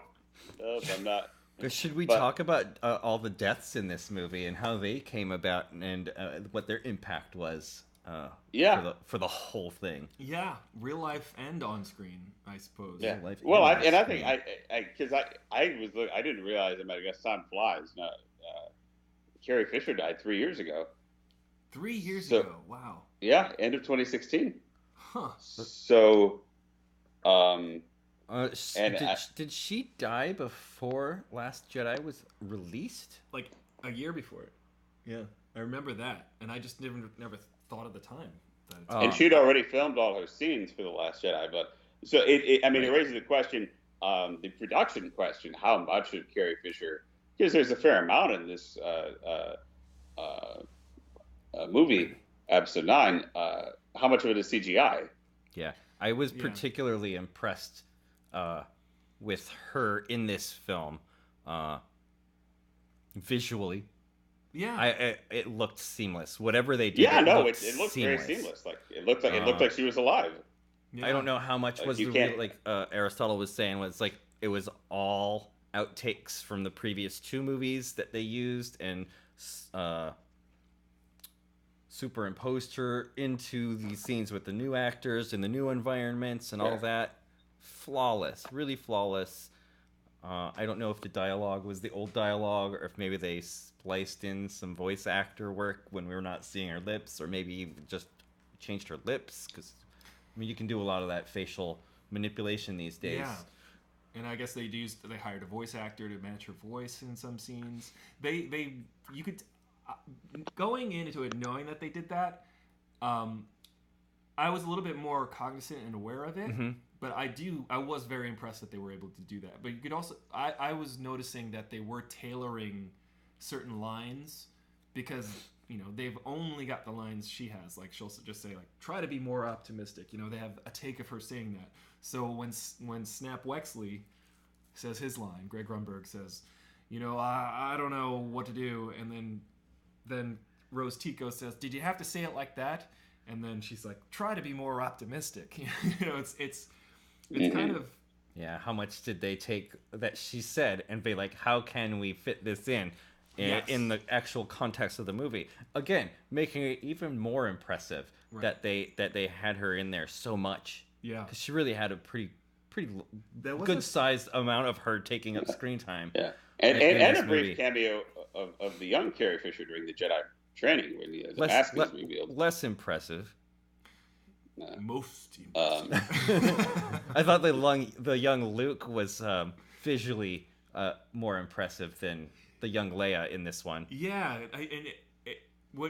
[SPEAKER 3] I'm not.
[SPEAKER 2] Should we talk about all the deaths in this movie and how they came about and what their impact was? For the whole thing.
[SPEAKER 1] Yeah, real life and on screen, I suppose.
[SPEAKER 3] Yeah.
[SPEAKER 2] Life
[SPEAKER 3] Well, I
[SPEAKER 2] and
[SPEAKER 3] think I didn't realize. I guess time flies. No, Carrie Fisher died 3 years ago.
[SPEAKER 1] 3 years ago. Wow.
[SPEAKER 3] Yeah, end of 2016.
[SPEAKER 1] Huh.
[SPEAKER 3] So,
[SPEAKER 2] did she die before Last Jedi was released?
[SPEAKER 1] Like a year before it. Yeah, I remember that, and I just never thought at the time.
[SPEAKER 3] And she'd already filmed all her scenes for The Last Jedi, but so it raises the question, the production question: how much of Carrie Fisher? Because there's a fair amount in this movie, Episode 9. How much of it is CGI?
[SPEAKER 2] Yeah, I was particularly impressed with her in this film, visually.
[SPEAKER 1] Yeah,
[SPEAKER 2] it looked seamless. Whatever they did,
[SPEAKER 3] it looked
[SPEAKER 2] seamless.
[SPEAKER 3] very seamless. Like it looked like she was alive.
[SPEAKER 2] I don't know how much was Aristotle was saying was like it was all outtakes from the previous two movies that they used and superimposed her into these scenes with the new actors and the new environments and all that. Flawless, really flawless. I don't know if the dialogue was the old dialogue or if maybe they spliced in some voice actor work when we were not seeing her lips, or maybe even just changed her lips, because you can do a lot of that facial manipulation these days.
[SPEAKER 1] Yeah. And I guess they hired a voice actor to match her voice in some scenes. You could, going into it knowing that they did that, I was a little bit more cognizant and aware of it. Mm-hmm. But I was very impressed that they were able to do that. But you could also, I was noticing that they were tailoring certain lines because, they've only got the lines she has. Like, she'll just say, like, try to be more optimistic. They have a take of her saying that. So when Snap Wexley says his line, Greg Grunberg says, I don't know what to do. And then Rose Tico says, did you have to say it like that? And then she's like, try to be more optimistic. It's kind of...
[SPEAKER 2] Yeah, how much did they take that she said and be like, how can we fit this in the actual context of the movie? Again, making it even more impressive that they had her in there so much.
[SPEAKER 1] Yeah.
[SPEAKER 2] Because she really had a pretty good-sized amount of her taking up screen time.
[SPEAKER 3] Yeah. And a brief cameo of the young Carrie Fisher during the Jedi training when the mask was revealed.
[SPEAKER 2] Less impressive.
[SPEAKER 1] Most impressive.
[SPEAKER 2] I thought the young Luke was visually more impressive than the young Leia in this one.
[SPEAKER 1] Yeah,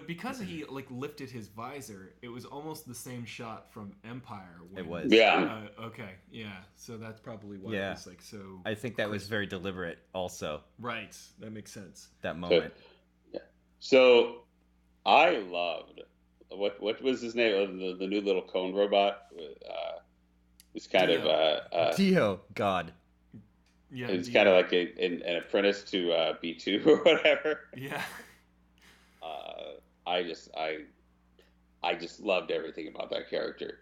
[SPEAKER 1] because he lifted his visor, it was almost the same shot from Empire.
[SPEAKER 2] It was.
[SPEAKER 3] Yeah.
[SPEAKER 1] Okay. Yeah. So that's probably why it was so.
[SPEAKER 2] I think that was very deliberate, also.
[SPEAKER 1] Right. That makes sense.
[SPEAKER 2] That moment.
[SPEAKER 3] So I loved. What was his name? The new little cone robot. It's kind of
[SPEAKER 2] Dio. God.
[SPEAKER 1] Yeah.
[SPEAKER 3] It's kind of like an apprentice to B2 or whatever.
[SPEAKER 1] Yeah.
[SPEAKER 3] I just loved everything about that character.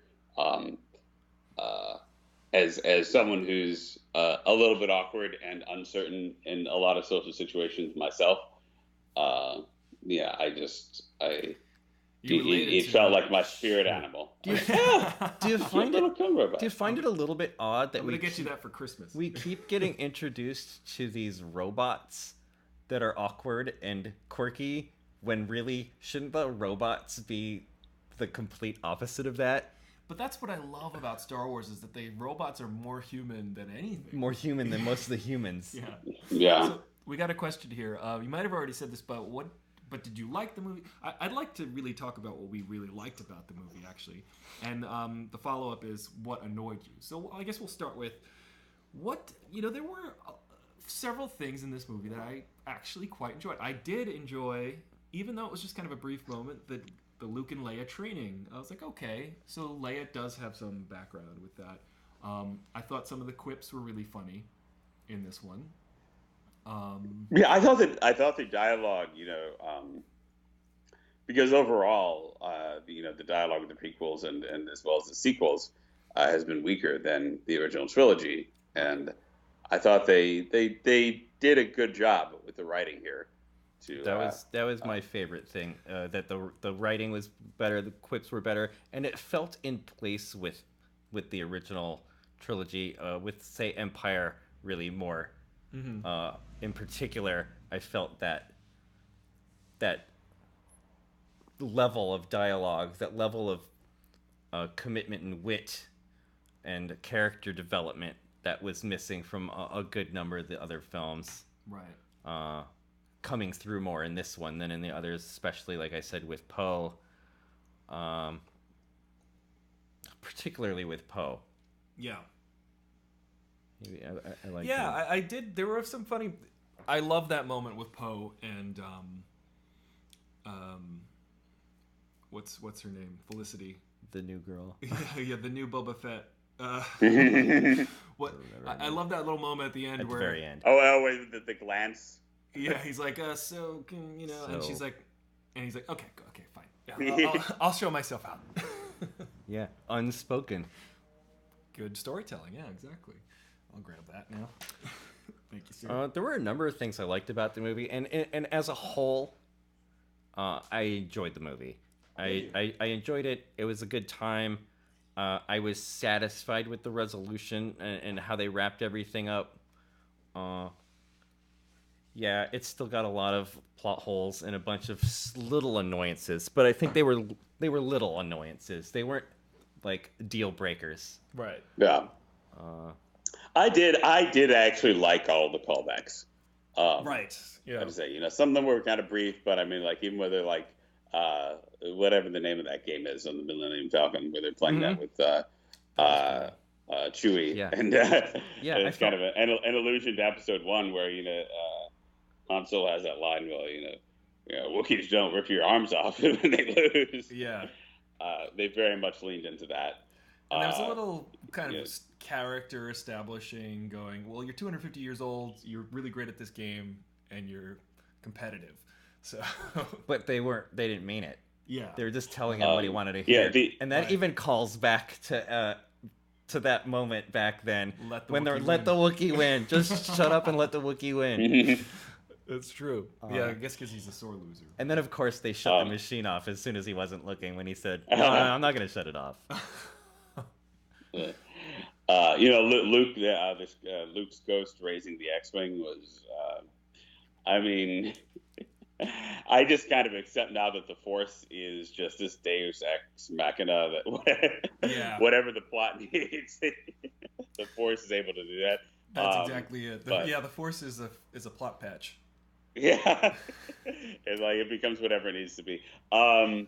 [SPEAKER 3] As someone who's a little bit awkward and uncertain in a lot of social situations myself, He felt like my spirit animal.
[SPEAKER 2] Do you find it a little bit odd that
[SPEAKER 1] I'm gonna get you that for Christmas?
[SPEAKER 2] We keep getting introduced to these robots that are awkward and quirky, when really shouldn't the robots be the complete opposite of that?
[SPEAKER 1] But that's what I love about Star Wars, is that the robots are more human than anything.
[SPEAKER 2] More human than most of the humans.
[SPEAKER 3] Yeah.
[SPEAKER 1] So we got a question here. You might have already said this, but did you like the movie? I'd like to really talk about what we really liked about the movie, actually. And the follow-up is what annoyed you. So I guess we'll start with there were several things in this movie that I actually quite enjoyed. I did enjoy, even though it was just kind of a brief moment, the Luke and Leia training. I was like, okay, so Leia does have some background with that. I thought some of the quips were really funny in this one.
[SPEAKER 3] I thought the dialogue, because overall, the dialogue of the prequels and as well as the sequels has been weaker than the original trilogy, and I thought they did a good job with the writing here.
[SPEAKER 2] That was my favorite thing. That the writing was better, the quips were better, and it felt in place with the original trilogy. With say Empire really more. Mm-hmm. In particular, I felt that level of dialogue, that level of commitment and wit and character development that was missing from a good number of the other films.
[SPEAKER 1] Right.
[SPEAKER 2] Coming through more in this one than in the others, especially like I said with Poe. Particularly with Poe.
[SPEAKER 1] Yeah.
[SPEAKER 2] I like.
[SPEAKER 1] Yeah, I did. There were some funny. I love that moment with Poe and what's her name? Felicity.
[SPEAKER 2] The new girl.
[SPEAKER 1] yeah, the new Boba Fett. What? I love that little moment at the end
[SPEAKER 2] at
[SPEAKER 1] where.
[SPEAKER 2] The very end.
[SPEAKER 3] Wait, the glance.
[SPEAKER 1] Yeah, he's like, so can and she's like, and he's like, okay, fine. Yeah, I'll show myself out.
[SPEAKER 2] Yeah, unspoken.
[SPEAKER 1] Good storytelling. Yeah, exactly. I'll grab that now. Thank you, sir.
[SPEAKER 2] There were a number of things I liked about the movie, and as a whole, I enjoyed the movie. I enjoyed it. It was a good time. I was satisfied with the resolution and how they wrapped everything up. Yeah, it's still got a lot of plot holes and a bunch of little annoyances, but I think they were little annoyances. They weren't like deal breakers.
[SPEAKER 1] Right.
[SPEAKER 3] Yeah. I did actually like all the callbacks.
[SPEAKER 1] Right. Yeah.
[SPEAKER 3] I would say, some of them were kind of brief, but I mean, like even where they're like, whatever the name of that game is on the Millennium Falcon, where they're playing that with Chewie,
[SPEAKER 2] yeah.
[SPEAKER 3] And it's kind of an allusion to Episode 1 where Han Solo has that line, Wookiees don't rip your arms off when they lose.
[SPEAKER 1] Yeah.
[SPEAKER 3] They very much leaned into that.
[SPEAKER 1] And there's a little kind of character establishing going, well, you're 250 years old, you're really great at this game, and you're competitive. So,
[SPEAKER 2] but they didn't mean it.
[SPEAKER 1] Yeah.
[SPEAKER 2] They were just telling him what he wanted to hear. And that
[SPEAKER 1] right.
[SPEAKER 2] even calls back to that moment back then
[SPEAKER 1] let the
[SPEAKER 2] Wookiee win. Just shut up and let the Wookiee win.
[SPEAKER 1] That's true. Yeah, I guess because he's a sore loser.
[SPEAKER 2] And then, of course, they shut the machine off as soon as he wasn't looking when he said, no, I'm not going to shut it off.
[SPEAKER 3] Luke's ghost raising the X-Wing was, I just kind of accept now that the Force is just this Deus Ex Machina that whatever the plot needs, the Force is able to do that.
[SPEAKER 1] That's exactly it. The Force is a plot patch.
[SPEAKER 3] Yeah, it becomes whatever it needs to be. Overall,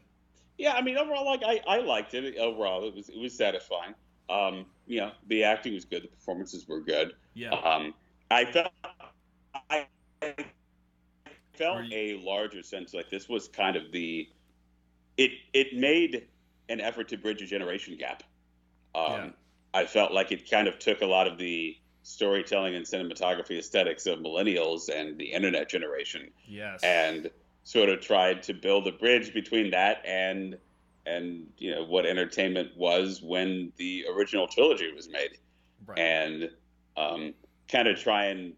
[SPEAKER 3] I liked it. Overall, it was satisfying. The acting was good. The performances were good.
[SPEAKER 1] Yeah.
[SPEAKER 3] I felt a larger sense like this was kind of it made an effort to bridge a generation gap. I felt like it kind of took a lot of the storytelling and cinematography aesthetics of millennials and the internet generation.
[SPEAKER 1] Yes.
[SPEAKER 3] And sort of tried to build a bridge between that and what entertainment was when the original trilogy was made.
[SPEAKER 1] Right.
[SPEAKER 3] And kind of try and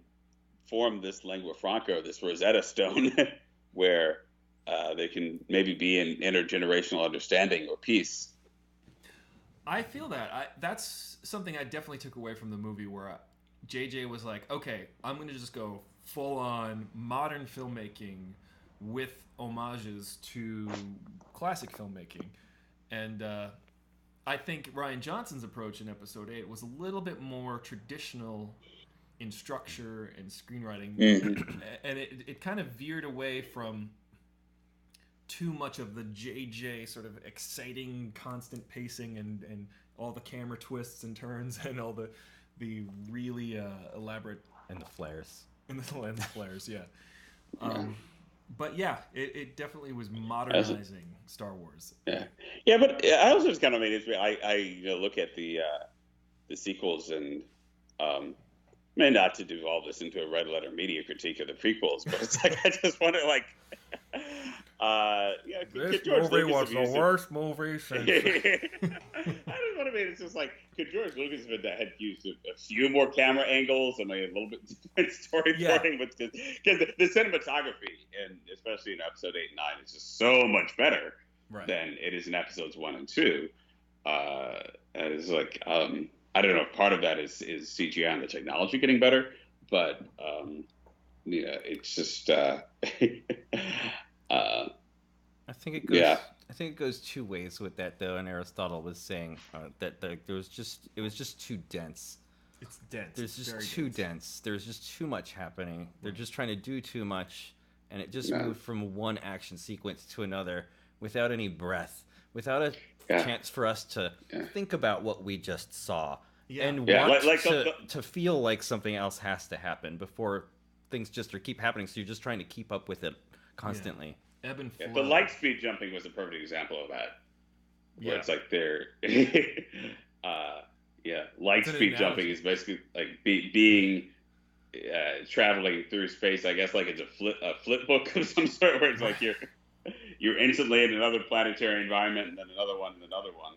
[SPEAKER 3] form this lingua franca, this Rosetta Stone, where there can maybe be an intergenerational understanding or peace.
[SPEAKER 1] I feel that. That's something I definitely took away from the movie, where JJ was like, okay, I'm going to just go full-on modern filmmaking with homages to classic filmmaking. And I think Rian Johnson's approach in Episode 8 was a little bit more traditional in structure and screenwriting.
[SPEAKER 3] Mm-hmm.
[SPEAKER 1] And it kind of veered away from too much of the JJ sort of exciting, constant pacing and all the camera twists and turns and all the really elaborate...
[SPEAKER 2] And the flares.
[SPEAKER 1] And the flares, yeah. But yeah, it definitely was modernizing Star Wars.
[SPEAKER 3] Yeah, but I also just kind of I look at the sequels and not to devolve this into a red letter media critique of the prequels, but it's like I just wonder
[SPEAKER 1] this movie was the worst movie since.
[SPEAKER 3] I just want to it's just like, could George Lucas have used a few more camera angles and a little bit different storytelling? Because the cinematography, and especially in Episode 8 and 9, is just so much better than it is in Episodes 1 and 2. And it's like, I don't know if part of that is CGI and the technology getting better, but it's just.
[SPEAKER 2] I think it goes. Yeah. I think it goes two ways with that, though. And Aristotle was saying that it was just too dense.
[SPEAKER 1] It's dense.
[SPEAKER 2] There's just too dense. There's just too much happening. They're just trying to do too much, and it just moved from one action sequence to another without any breath, without a chance for us to think about what we just saw and want to feel like something else has to happen before things just keep happening. So you're just trying to keep up with it constantly.
[SPEAKER 1] Ebb and flow.
[SPEAKER 3] The light speed jumping was a perfect example of that. Where it's like they're light speed jumping is basically like being traveling through space. I guess like it's a flip book of some sort, where it's like you're instantly in another planetary environment and then another one and another one.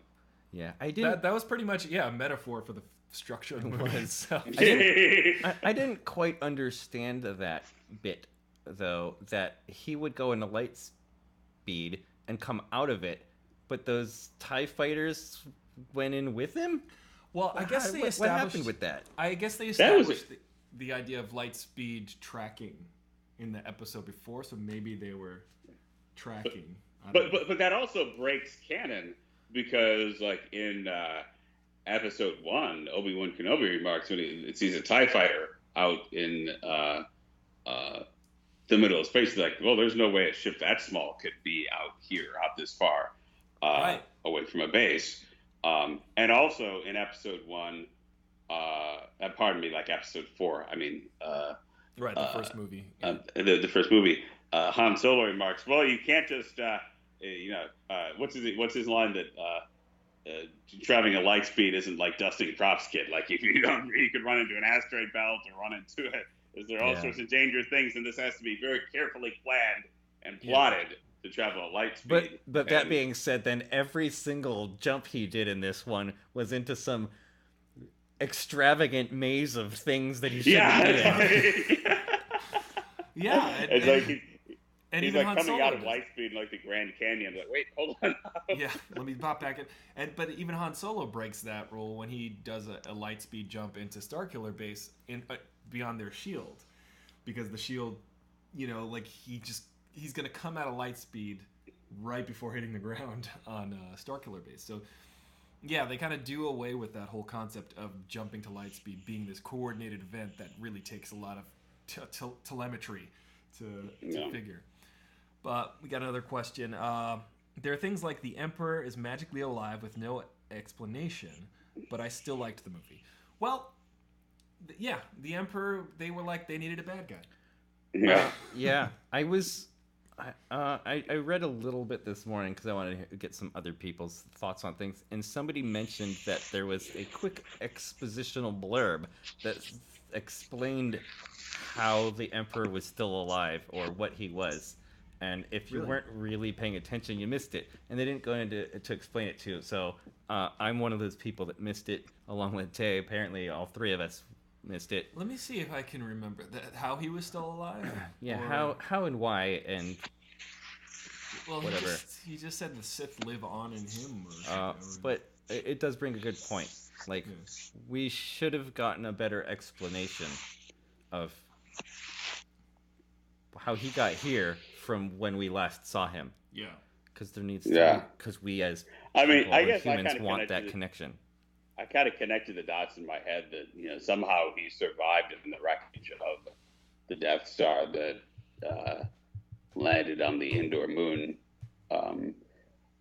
[SPEAKER 2] Yeah, I did.
[SPEAKER 1] That was pretty much a metaphor for the structure of the movie itself.
[SPEAKER 2] I didn't quite understand that bit, though, that he would go into light speed and come out of it, but those TIE fighters went in with him?
[SPEAKER 1] Well, I guess
[SPEAKER 2] what happened with that?
[SPEAKER 1] I guess they established the idea of light speed tracking in the episode before, so maybe they were tracking.
[SPEAKER 3] But that also breaks canon, because like in episode 1, Obi-Wan Kenobi remarks when he sees a TIE fighter out in the middle of space, like, well, there's no way a ship that small could be out this far away from a base. And also in episode 1, like episode 4, I mean,
[SPEAKER 1] the first movie.
[SPEAKER 3] The first movie, Han Solo remarks, well, you can't just, what's his line that traveling at light speed isn't like dusting props, kid. Like if you could run into an asteroid belt or run into it. There are all sorts of dangerous things, and this has to be very carefully planned and plotted to travel at light speed.
[SPEAKER 2] But that being said, then every single jump he did in this one was into some extravagant maze of things that he shouldn't do.
[SPEAKER 3] It's like he's like coming out of light speed in like the Grand Canyon. Like, wait, hold on.
[SPEAKER 1] Let me pop back in. But even Han Solo breaks that rule when he does a light speed jump into Starkiller Base beyond their shield, because the shield, like he's gonna come out of light speed right before hitting the ground on Starkiller Base. So yeah, they kind of do away with that whole concept of jumping to light speed being this coordinated event that really takes a lot of telemetry to figure. But we got another question. There are things like the Emperor is magically alive with no explanation, but I still liked the movie. Well, the Emperor, they were like, they needed a bad guy.
[SPEAKER 2] Yeah. I read a little bit this morning because I wanted to get some other people's thoughts on things, and somebody mentioned that there was a quick expositional blurb that explained how the Emperor was still alive, or what he was. And if you weren't really paying attention, you missed it. And they didn't go into to explain it to you. So I'm one of those people that missed it, along with Tay. Apparently, all three of us missed it.
[SPEAKER 1] Let me see if I can remember how he was still alive.
[SPEAKER 2] How and why, and whatever.
[SPEAKER 1] He just said the Sith live on in him.
[SPEAKER 2] But it does bring a good point. Like, we should have gotten a better explanation of how he got here from when we last saw him.
[SPEAKER 1] Yeah.
[SPEAKER 2] Because there needs to be, because we as people,
[SPEAKER 3] I guess
[SPEAKER 2] humans want that connection.
[SPEAKER 3] I kind of connected the dots in my head that, somehow he survived in the wreckage of the Death Star that landed on the Endor moon.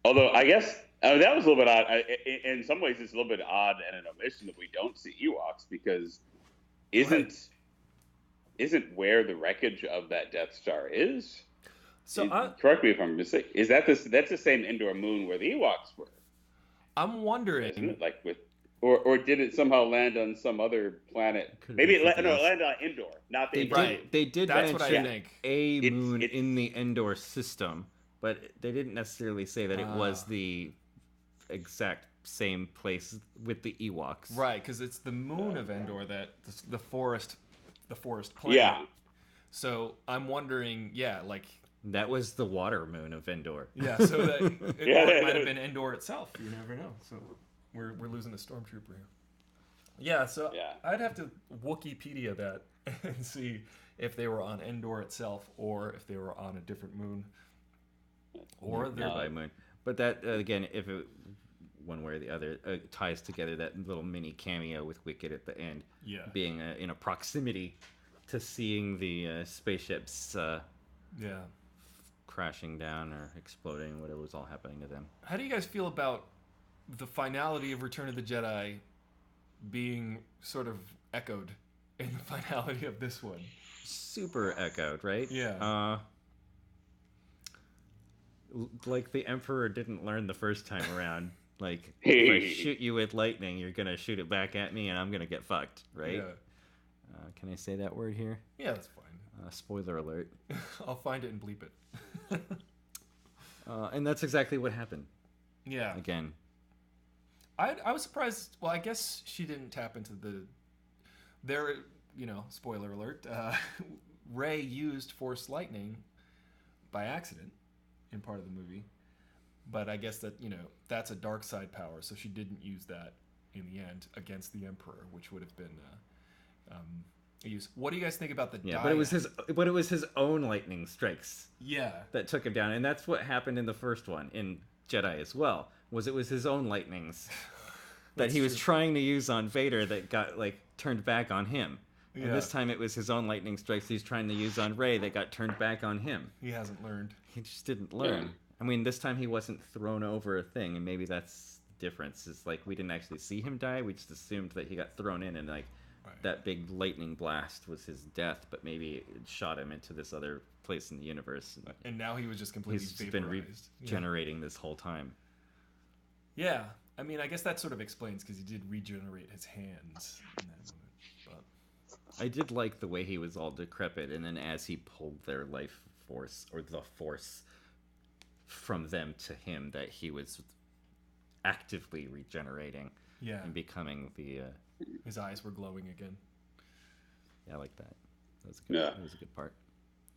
[SPEAKER 3] Although I guess that was a little bit odd. In some ways, it's a little bit odd and an omission that we don't see Ewoks, because isn't where the wreckage of that Death Star is?
[SPEAKER 1] So
[SPEAKER 3] correct me if I'm mistaken. Is that's the same Endor moon where the Ewoks were?
[SPEAKER 1] I'm wondering.
[SPEAKER 3] Isn't it? Like or did it somehow land on some other planet? Maybe it landed on Endor, not the Endor.
[SPEAKER 2] They did
[SPEAKER 1] That's what I
[SPEAKER 2] mention
[SPEAKER 1] think.
[SPEAKER 2] a moon in the Endor system, but they didn't necessarily say that it was the exact same place with the Ewoks.
[SPEAKER 1] Right, because it's the moon of Endor, that the forest planet.
[SPEAKER 3] Yeah.
[SPEAKER 1] So I'm wondering, like
[SPEAKER 2] that was the water moon of Endor.
[SPEAKER 1] Yeah, so that it might have been Endor itself. You never know. So we're losing a stormtrooper here. Yeah, so I'd have to Wikipedia that and see if they were on Endor itself or if they were on a different moon or
[SPEAKER 2] nearby moon. But that again, if it one way or the other ties together that little mini cameo with Wicket at the end, being in a proximity to seeing the spaceships crashing down or exploding, whatever was all happening to them.
[SPEAKER 1] How do you guys feel about the finality of Return of the Jedi being sort of echoed in the finality of this one?
[SPEAKER 2] Super echoed, right?
[SPEAKER 1] Yeah.
[SPEAKER 2] Like the Emperor didn't learn the first time around. Like, if I shoot you with lightning, you're going to shoot it back at me and I'm going to get fucked, right?
[SPEAKER 1] Yeah.
[SPEAKER 2] Can I say that word here?
[SPEAKER 1] Yeah, that's fine.
[SPEAKER 2] Spoiler alert.
[SPEAKER 1] I'll find it and bleep it.
[SPEAKER 2] And that's exactly what happened.
[SPEAKER 1] Yeah.
[SPEAKER 2] Again.
[SPEAKER 1] I was surprised. Well, I guess she didn't tap into spoiler alert. Rey used Force lightning by accident in part of the movie. But I guess that, that's a dark side power, so she didn't use that in the end against the Emperor, which would have been used. What do you guys think about the
[SPEAKER 2] dyad? But it was his own lightning strikes.
[SPEAKER 1] Yeah.
[SPEAKER 2] That took him down, and that's what happened in the first one in Jedi as well. It was his own lightnings that he was trying to use on Vader that got turned back on him. Yeah. And this time it was his own lightning strikes he's trying to use on Rey that got turned back on him.
[SPEAKER 1] He hasn't learned.
[SPEAKER 2] He just didn't learn. Yeah. I mean, this time he wasn't thrown over a thing, and maybe that's the difference. It's like we didn't actually see him die. We just assumed that he got thrown in, and that big lightning blast was his death, but maybe it shot him into this other place in the universe.
[SPEAKER 1] And now he was just completely vaporized.
[SPEAKER 2] He's been regenerating this whole time.
[SPEAKER 1] Yeah. I mean, I guess that sort of explains, because he did regenerate his hands in that moment. But
[SPEAKER 2] I did like the way he was all decrepit, and then as he pulled their life force, or the force from them to him, that he was actively regenerating and becoming the
[SPEAKER 1] his eyes were glowing again.
[SPEAKER 2] Yeah, I like that. That was good. That was a good part.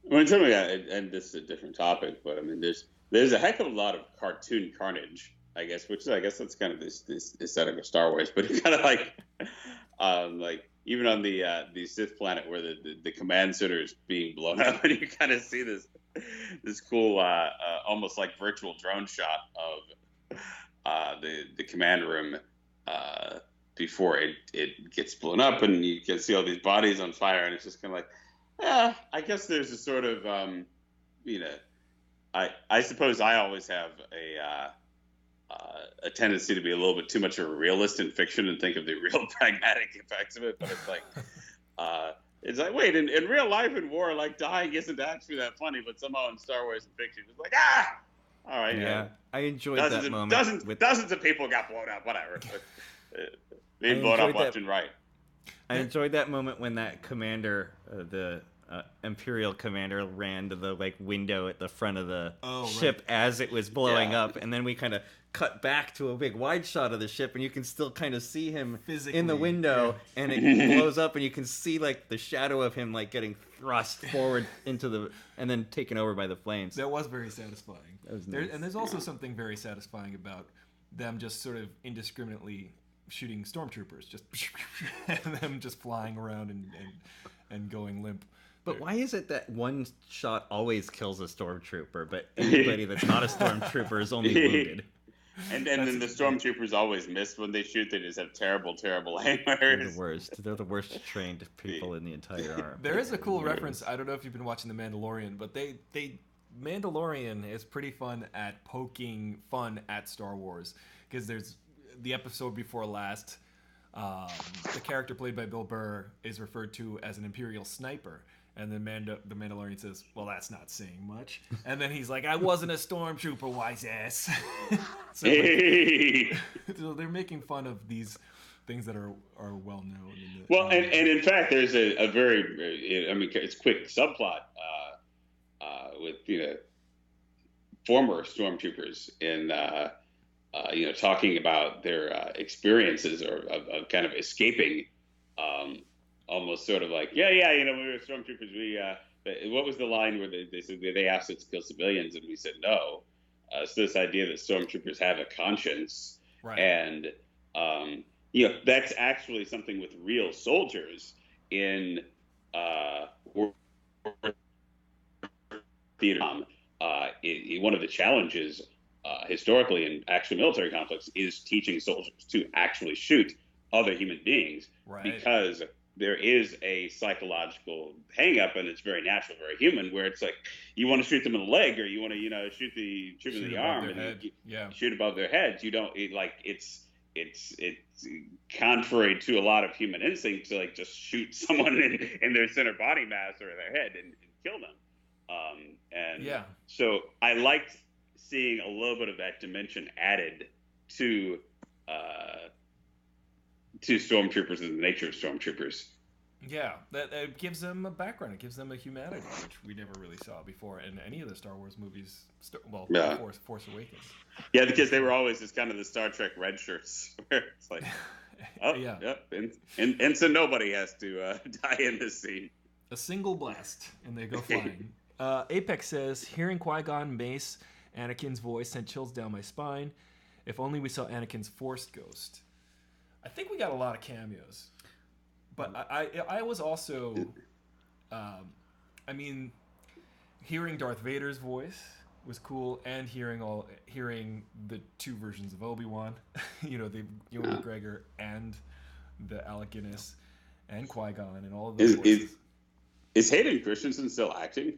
[SPEAKER 3] Well, and this is a different topic, but I mean, there's a heck of a lot of cartoon carnage, I guess, that's kind of this aesthetic of Star Wars, but it's kind of like even on the Sith planet where the command center is being blown up, and you kind of see this cool almost like virtual drone shot of the command room before it gets blown up, and you can see all these bodies on fire, and it's just kind of like, I guess there's a sort of I suppose I always have a tendency to be a little bit too much of a realist in fiction and think of the real pragmatic effects of it, but it's like, wait, in real life in war, dying isn't actually that funny, but somehow in Star Wars and fiction, it's like, all right.
[SPEAKER 2] Yeah, I enjoyed that moment.
[SPEAKER 3] Dozens of people got blown up, whatever. Being blown up left and right.
[SPEAKER 2] I enjoyed that moment when that commander, the Imperial commander ran to the like window at the front of the ship
[SPEAKER 1] right.
[SPEAKER 2] as it was blowing up, and then we kind of cut back to a big wide shot of the ship, and you can still kind of see him
[SPEAKER 1] physically
[SPEAKER 2] in the window, and it blows up, and you can see like the shadow of him like getting thrust forward into the, and then taken over by the flames.
[SPEAKER 1] That was very satisfying.
[SPEAKER 2] That was nice.
[SPEAKER 1] And there's also something very satisfying about them just sort of indiscriminately shooting stormtroopers, just and them just flying around and going limp.
[SPEAKER 2] But why is it that one shot always kills a stormtrooper, but anybody that's not a stormtrooper is only wounded?
[SPEAKER 3] And then the stormtroopers always miss when they shoot. They just have terrible hammers.
[SPEAKER 2] They're the worst. They're the worst trained people in the entire army.
[SPEAKER 1] There is a cool reference. I don't know if you've been watching The Mandalorian, but Mandalorian is pretty fun at poking fun at Star Wars, because there's the episode before last. The character played by Bill Burr is referred to as an Imperial sniper. And then the Mandalorian says, well, that's not saying much. And then he's like, I wasn't a stormtrooper, wise ass. So, so they're making fun of these things that are well known.
[SPEAKER 3] Well, and in fact, there's a very, it's quick subplot with, former stormtroopers in, talking about their experiences of kind of escaping, almost sort of like, we were stormtroopers. What was the line where they said they asked us to kill civilians, and we said no. So this idea that stormtroopers have a conscience,
[SPEAKER 1] right.
[SPEAKER 3] And that's actually something with real soldiers in Vietnam. One of the challenges historically in actual military conflicts is teaching soldiers to actually shoot other human beings,
[SPEAKER 1] right.
[SPEAKER 3] Because there is a psychological hang-up, and it's very natural, very human, where it's like you want to shoot them in the leg, or you want to shoot them in the arm, and shoot above their heads. You don't it's contrary to a lot of human instinct to like just shoot someone in their center body mass or their head and kill them. So I liked seeing a little bit of that dimension added to stormtroopers and the nature of stormtroopers.
[SPEAKER 1] Yeah, that gives them a background. It gives them a humanity, which we never really saw before in any of the Star Wars movies. Force Awakens. Yeah,
[SPEAKER 3] because they were always just kind of the Star Trek red shirts, where it's like, and so nobody has to die in this scene.
[SPEAKER 1] A single blast, and they go flying. Apex says, hearing Qui-Gon Mace Anakin's voice sent chills down my spine. If only we saw Anakin's Force ghost. I think we got a lot of cameos, but I was also, hearing Darth Vader's voice was cool, and hearing the two versions of Obi-Wan, the Ewan McGregor and the Alec Guinness and Qui-Gon and all of those voices.
[SPEAKER 3] Is Hayden Christensen still acting?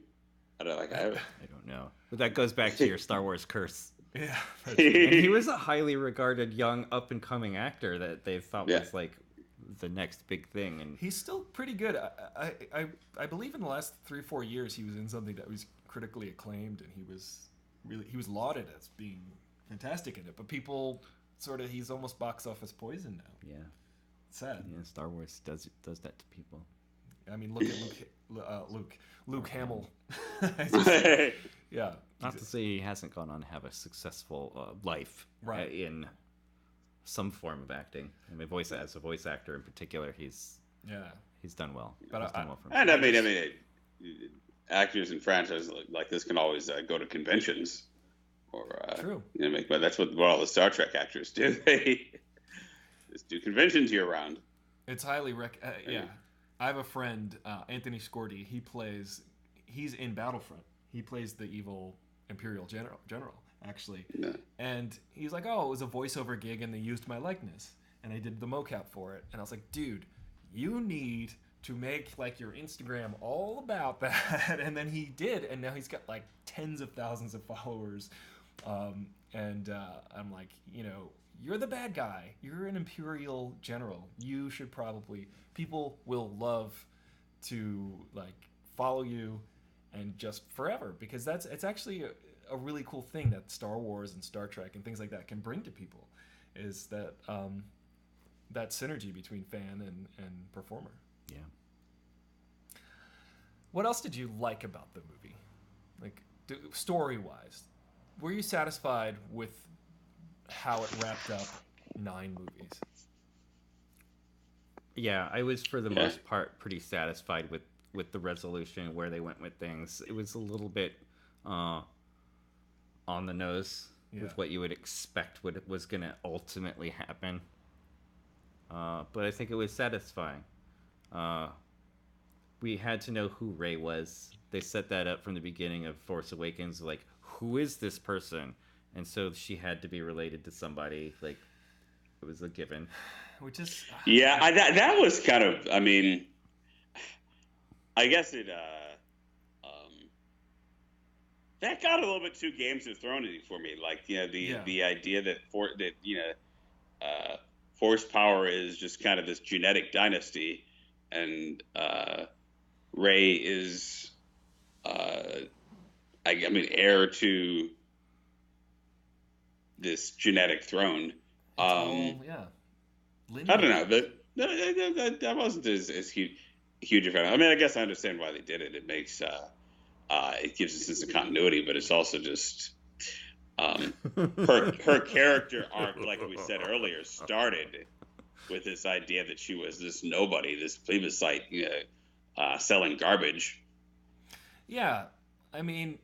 [SPEAKER 3] I
[SPEAKER 2] don't know, but that goes back to your Star Wars curse.
[SPEAKER 1] Yeah,
[SPEAKER 2] and he was a highly regarded young up-and-coming actor that they thought was like the next big thing, and
[SPEAKER 1] he's still pretty good. I believe in the last 3-4 years he was in something that was critically acclaimed, and he was lauded as being fantastic in it. But people he's almost box office poison now.
[SPEAKER 2] Yeah,
[SPEAKER 1] it's sad.
[SPEAKER 2] Yeah, Star Wars does that to people.
[SPEAKER 1] I mean, look at Luke Hamill. Yeah.
[SPEAKER 2] Not to say he hasn't gone on to have a successful life in some form of acting. I mean, as a voice actor in particular, he's done well.
[SPEAKER 1] But
[SPEAKER 3] actors in franchises like this can always go to conventions, or
[SPEAKER 1] true.
[SPEAKER 3] But that's what all the Star Trek actors do. They just do conventions year round.
[SPEAKER 1] It's highly I have a friend, Anthony Scordi. He's in Battlefront. He plays the evil Imperial general, actually. Yeah. And he's like, oh, it was a voiceover gig, and they used my likeness, and I did the mocap for it. And I was like, dude, you need to make like your Instagram all about that. And then he did, and now he's got like tens of thousands of followers. I'm like, you're the bad guy. You're an Imperial general. You should people will love to like follow you and just forever, because it's actually a really cool thing that Star Wars and Star Trek and things like that can bring to people, is that that synergy between fan and performer.
[SPEAKER 2] Yeah.
[SPEAKER 1] what else did you like about the movie? Like, story-wise, were you satisfied with how it wrapped up 9 movies?
[SPEAKER 2] Yeah, I was for the most part pretty satisfied with the resolution, where they went with things. It was a little bit on the nose with what you would expect was going to ultimately happen. But I think it was satisfying. We had to know who Rey was. They set that up from the beginning of Force Awakens, like, who is this person? And so she had to be related to somebody. Like, it was a given.
[SPEAKER 1] Which is...
[SPEAKER 3] that was kind of, I mean, I guess it, that got a little bit too Games of Thrones for me. Like, the idea that, Force power is just kind of this genetic dynasty, and Rey is, heir to this genetic throne.
[SPEAKER 1] Lineage.
[SPEAKER 3] I don't know, but that wasn't as huge a fan. I mean, I guess I understand why they did it. It makes it gives a sense of continuity, but it's also just her character arc, like we said earlier, started with this idea that she was this nobody, this plebiscite, selling garbage.
[SPEAKER 1] Yeah, I mean,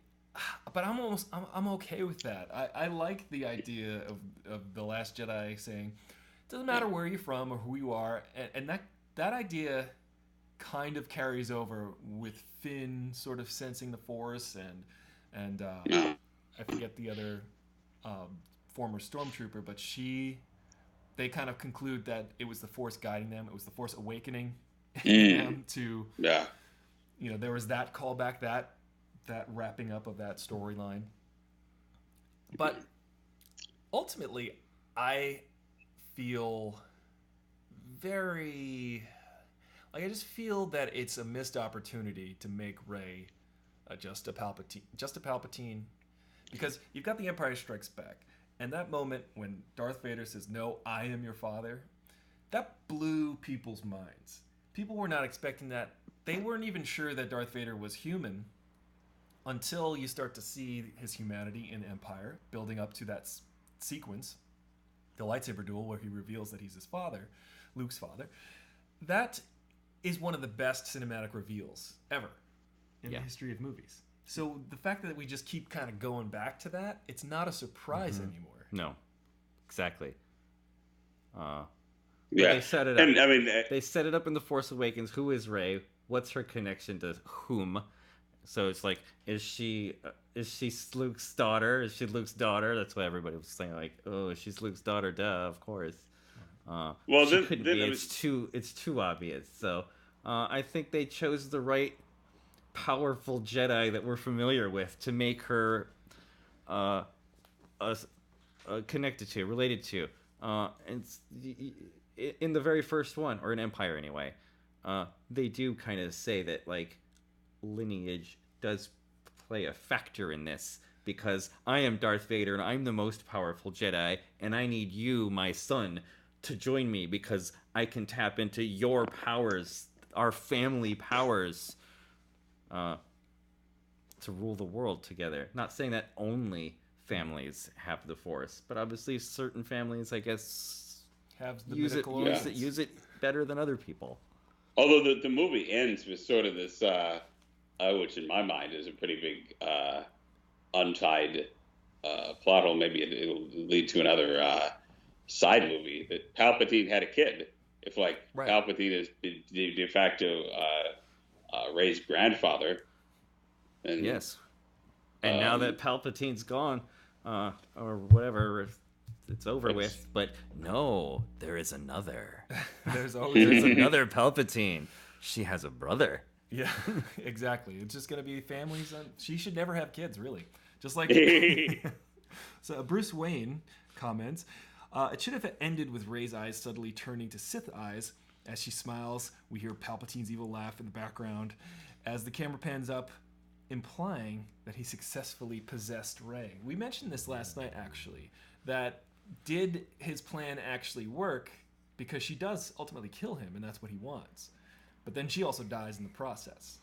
[SPEAKER 1] but I'm okay with that. I like the idea of The Last Jedi saying, it doesn't matter where you're from or who you are, and that idea kind of carries over with Finn sort of sensing the Force, and I forget the other former stormtrooper, but they kind of conclude that it was the Force guiding them. It was the Force awakening them to, there was that callback, that wrapping up of that storyline. But ultimately, I feel I just feel that it's a missed opportunity to make Rey just a Palpatine, because you've got The Empire Strikes Back, and that moment when Darth Vader says, "No, I am your father," that blew people's minds. People were not expecting that. They weren't even sure that Darth Vader was human until you start to see his humanity in Empire, building up to that sequence, the lightsaber duel, where he reveals that he's his father, Luke's father. That is one of the best cinematic reveals ever in the history of movies. So the fact that we just keep kind of going back to that, it's not a surprise anymore.
[SPEAKER 2] No, exactly.
[SPEAKER 3] Yeah,
[SPEAKER 2] they set it up.
[SPEAKER 3] And I mean,
[SPEAKER 2] they set it up in The Force Awakens. Who is Rey? What's her connection to whom? So it's like, is she Luke's daughter? Is she Luke's daughter? That's what everybody was saying. Like, oh, she's Luke's daughter. Duh, of course. Well, she couldn't be. It's too obvious. So I think they chose the right powerful Jedi that we're familiar with to make her connected to, related to. And in the very first one, or in Empire anyway, they do kind of say that, like, lineage does play a factor in this, because I am Darth Vader and I'm the most powerful Jedi, and I need you, my son, to join me because I can tap into your powers, our family powers, to rule the world together. Not saying that only families have the Force, but obviously certain families, I guess,
[SPEAKER 1] have the
[SPEAKER 2] use it better than other people.
[SPEAKER 3] Although the movie ends with sort of this, which in my mind is a pretty big untied plot hole. Maybe it'll lead to another side movie, that Palpatine had a kid. If, like, Palpatine is de facto Rey's grandfather. And,
[SPEAKER 2] yes. And now that Palpatine's gone, or whatever, it's over with. But no, there is another.
[SPEAKER 1] There's
[SPEAKER 2] another Palpatine. She has a brother.
[SPEAKER 1] Yeah, exactly. It's just going to be families. She should never have kids, really. Just like... So Bruce Wayne comments, it should have ended with Rey's eyes suddenly turning to Sith eyes. As she smiles, we hear Palpatine's evil laugh in the background as the camera pans up, implying that he successfully possessed Rey. We mentioned this last night, actually, that did his plan actually work? Because she does ultimately kill him, and that's what he wants. But then she also dies in the process.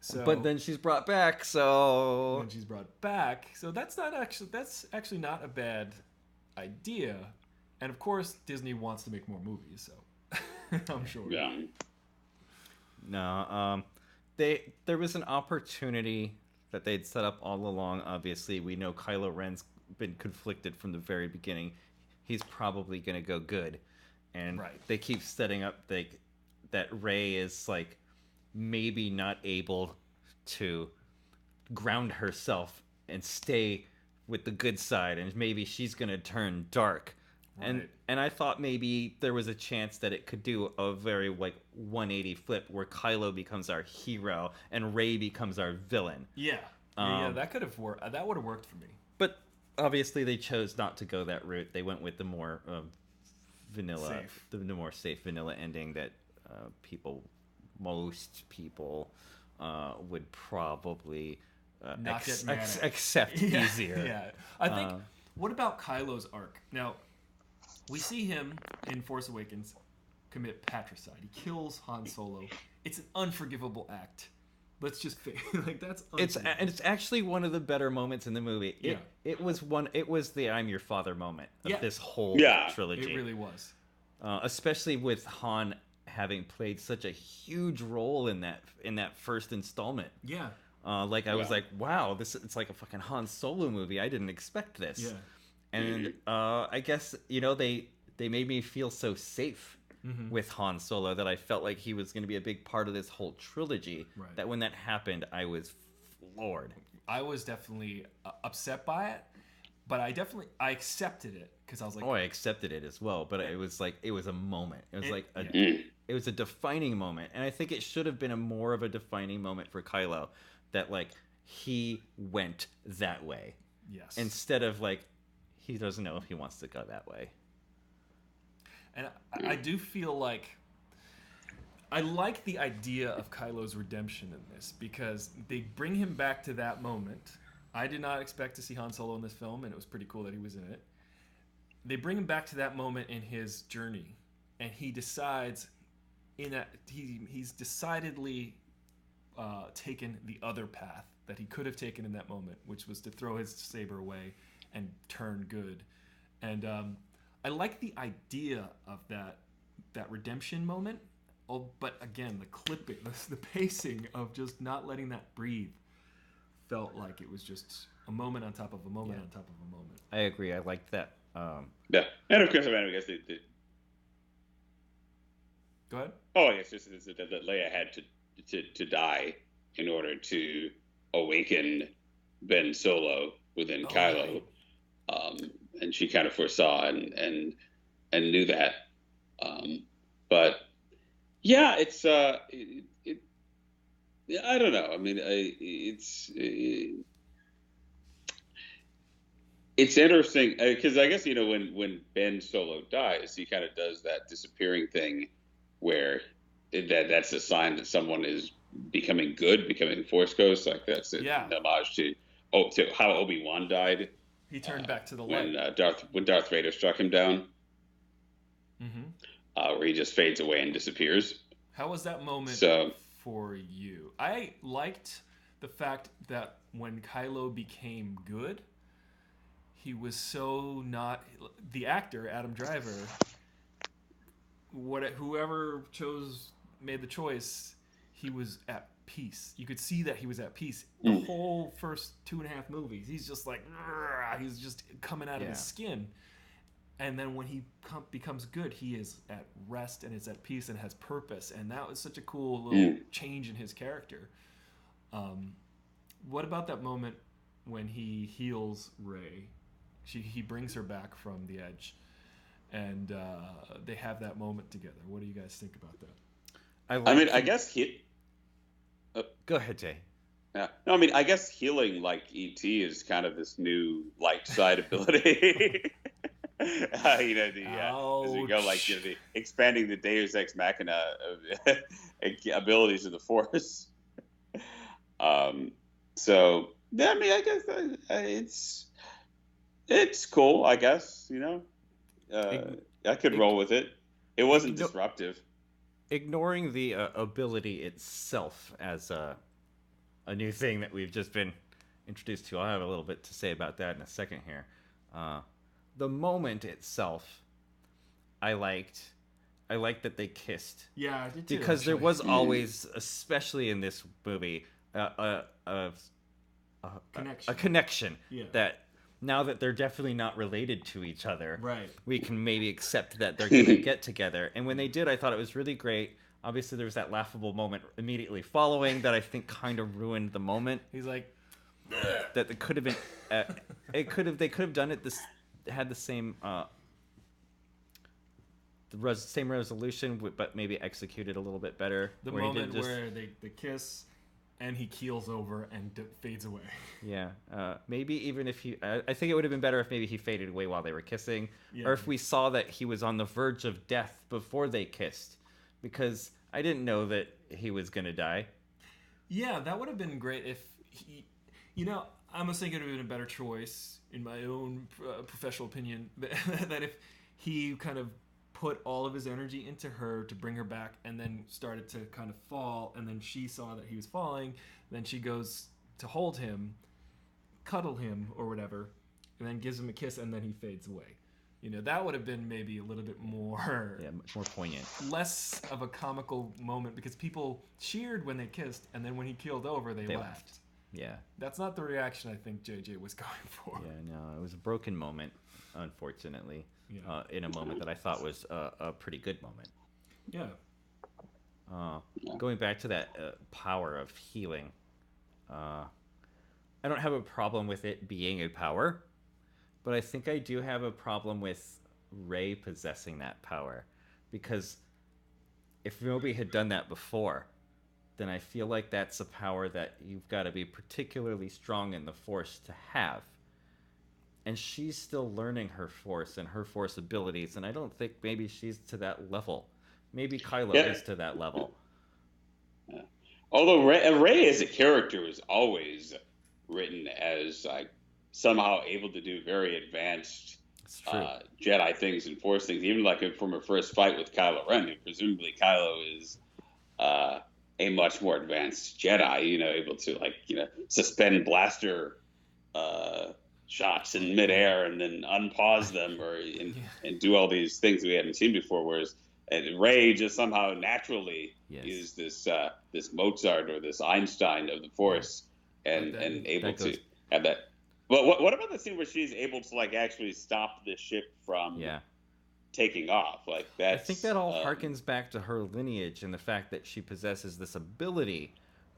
[SPEAKER 1] So,
[SPEAKER 2] but then she's brought back. So
[SPEAKER 1] when she's brought back, so that's actually not a bad idea. And of course, Disney wants to make more movies, so I'm sure.
[SPEAKER 3] Yeah.
[SPEAKER 2] No, there was an opportunity that they'd set up all along. Obviously, we know Kylo Ren's been conflicted from the very beginning. He's probably gonna go good, and they keep setting up that Rey is like maybe not able to ground herself and stay with the good side, and maybe she's gonna turn dark.
[SPEAKER 1] Right.
[SPEAKER 2] And I thought maybe there was a chance that it could do a very like 180 flip where Kylo becomes our hero and Rey becomes our villain.
[SPEAKER 1] Yeah. Yeah, that could have worked. That would have worked for me.
[SPEAKER 2] But obviously they chose not to go that route. They went with the more vanilla, the more safe vanilla ending that most people would probably accept easier.
[SPEAKER 1] Yeah. I think. What about Kylo's arc? Now, we see him in Force Awakens commit patricide. He kills Han Solo. It's an unforgivable act. Let's just like that's.
[SPEAKER 2] It's actually one of the better moments in the movie. It was the "I'm your father" moment of this whole trilogy.
[SPEAKER 1] It really was.
[SPEAKER 2] Especially with Han having played such a huge role in that first installment.
[SPEAKER 1] Yeah.
[SPEAKER 2] I was like, wow, it's like a fucking Han Solo movie. I didn't expect this.
[SPEAKER 1] Yeah.
[SPEAKER 2] And I guess they made me feel so safe with Han Solo that I felt like he was going to be a big part of this whole trilogy.
[SPEAKER 1] Right.
[SPEAKER 2] That when that happened, I was floored.
[SPEAKER 1] I was definitely upset by it, but I accepted it because I was like,
[SPEAKER 2] I accepted it as well. But it was a moment. It was it was a defining moment, and I think it should have been more of a defining moment for Kylo, that like he went that way.
[SPEAKER 1] Yes.
[SPEAKER 2] Instead of like he doesn't know if he wants to go that way.
[SPEAKER 1] And I do feel like I like the idea of Kylo's redemption in this because they bring him back to that moment. I did not expect to see Han Solo in this film, and it was pretty cool that he was in it. They bring him back to that moment in his journey, and he decides he's decidedly taken the other path that he could have taken in that moment, which was to throw his saber away and turn good. And I like the idea of that redemption moment. Oh, but again, the clipping, the pacing of just not letting that breathe felt like it was just a moment on top of a moment on top of a moment.
[SPEAKER 2] I agree. I liked that.
[SPEAKER 3] Yeah, and of course, I guess the
[SPEAKER 1] Go ahead.
[SPEAKER 3] Oh, yes, just that Leia had to die in order to awaken Ben Solo within Kylo, and she kind of foresaw and knew that. But yeah, it's I don't know. I mean, it's interesting because I guess when Ben Solo dies, he kind of does that disappearing thing, where that's a sign that someone is becoming good, becoming Force Ghost. Like that's an homage to how Obi-Wan died.
[SPEAKER 1] He turned back to the light
[SPEAKER 3] when Darth Vader struck him down, where he just fades away and disappears.
[SPEAKER 1] How was that moment for you? I liked the fact that when Kylo became good, he was so not the actor Adam Driver. Whoever made the choice, he was at peace. You could see that he was at peace. The whole first 2.5 movies, he's just like, he's just coming out of his skin. And then when he becomes good, he is at rest and is at peace and has purpose. And that was such a cool little change in his character. What about that moment when he heals Rey? He brings her back from the edge. And they have that moment together. What do you guys think about that?
[SPEAKER 3] I guess
[SPEAKER 2] Go ahead, Jay.
[SPEAKER 3] Yeah. No, I mean, I guess healing like E.T. is kind of this new light side ability. As we go, like expanding the Deus Ex Machina abilities of the Force. So yeah, I mean, I guess it's cool. I guess I could roll with it. It wasn't disruptive.
[SPEAKER 2] Ignoring the ability itself as a new thing that we've just been introduced to. I'll have a little bit to say about that in a second here. The moment itself, I liked that they kissed.
[SPEAKER 1] Yeah, I did too.
[SPEAKER 2] Because there was always, especially in this movie, a connection that now that they're definitely not related to each other,
[SPEAKER 1] right,
[SPEAKER 2] we can maybe accept that they're going to get together. And when they did, I thought it was really great. Obviously, there was that laughable moment immediately following that I think kind of ruined the moment.
[SPEAKER 1] He's like,
[SPEAKER 2] that it could have been, they could have done it. This had the same, same resolution, but maybe executed a little bit better.
[SPEAKER 1] The moment where they kiss. And he keels over and fades away. Yeah.
[SPEAKER 2] Maybe even if I think it would have been better if maybe he faded away while they were kissing. Yeah. Or if we saw that he was on the verge of death before they kissed. Because I didn't know that he was going to die.
[SPEAKER 1] Yeah, that would have been great if he... I almost think it would have been a better choice, in my own professional opinion, that if he kind of put all of his energy into her to bring her back and then started to kind of fall, and then she saw that he was falling, then she goes to hold him, cuddle him or whatever, and then gives him a kiss, and then he fades away. That would have been maybe a little bit more...
[SPEAKER 2] Yeah, much more poignant.
[SPEAKER 1] Less of a comical moment, because people cheered when they kissed, and then when he keeled over, they laughed.
[SPEAKER 2] Yeah.
[SPEAKER 1] That's not the reaction I think JJ was going for.
[SPEAKER 2] Yeah, no, it was a broken moment, unfortunately. Yeah. In a moment that I thought was a pretty good moment.
[SPEAKER 1] Yeah.
[SPEAKER 2] Going back to that power of healing, I don't have a problem with it being a power, but I think I do have a problem with Rey possessing that power, because if nobody had done that before, then I feel like that's a power that you've got to be particularly strong in the Force to have. And she's still learning her Force and her Force abilities, and I don't think maybe she's to that level. Maybe Kylo is to that level.
[SPEAKER 3] Yeah. Although Rey as a character is always written as somehow able to do very advanced Jedi things and Force things, even from her first fight with Kylo Ren, who presumably Kylo is a much more advanced Jedi, able to suspend blaster shots in midair and then unpause them and do all these things we hadn't seen before. Whereas Rey just somehow naturally is this Mozart or this Einstein of the Force, and able to have that. But what about the scene where she's able to actually stop the ship from taking off?
[SPEAKER 2] I think that all harkens back to her lineage and the fact that she possesses this ability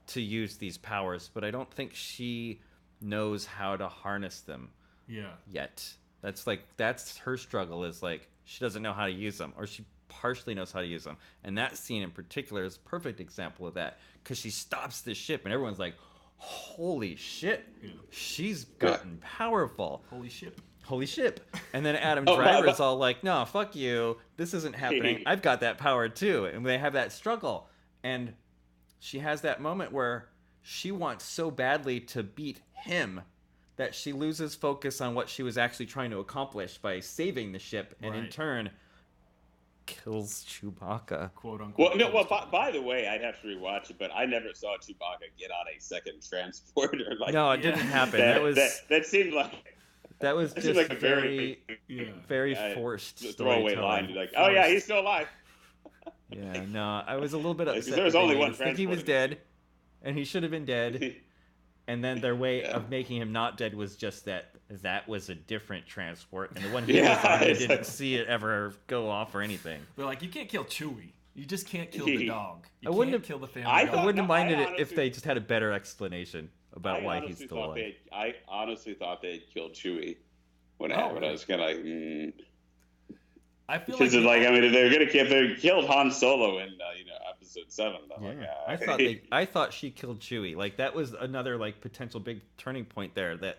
[SPEAKER 2] to use these powers, but I don't think she knows how to harness them yet. That's her struggle, is she doesn't know how to use them, or she partially knows how to use them. And that scene in particular is a perfect example of that, because she stops the ship and everyone's like, holy shit, she's gotten powerful. Holy shit. And then Adam Driver's all like, no, fuck you, this isn't happening, I've got that power too. And they have that struggle, and she has that moment where she wants so badly to beat him that she loses focus on what she was actually trying to accomplish by saving the ship, and in turn kills Chewbacca.
[SPEAKER 1] Quote unquote.
[SPEAKER 3] By the way, I'd have to rewatch it, but I never saw Chewbacca get on a second transporter.
[SPEAKER 2] No, it didn't happen.
[SPEAKER 3] That seemed like...
[SPEAKER 2] That was just a very forced
[SPEAKER 3] throwaway line. Oh yeah, he's still alive.
[SPEAKER 2] Yeah, no, I was a little bit upset.
[SPEAKER 3] There was only one
[SPEAKER 2] transporter. He was dead, and he should have been dead. And then their way of making him not dead was just that was a different transport, and the one he was on, they didn't see it ever go off or anything.
[SPEAKER 1] They're like, you can't kill Chewie. You just can't kill the dog. You can't kill the family dog.
[SPEAKER 2] I wouldn't have minded it if they just had a better explanation about why he's still alive.
[SPEAKER 3] I honestly thought they'd killed Chewie when I was kind of
[SPEAKER 1] I feel
[SPEAKER 3] because they killed Han Solo in episode 7.
[SPEAKER 2] I thought she killed Chewie. That was another potential big turning point there. That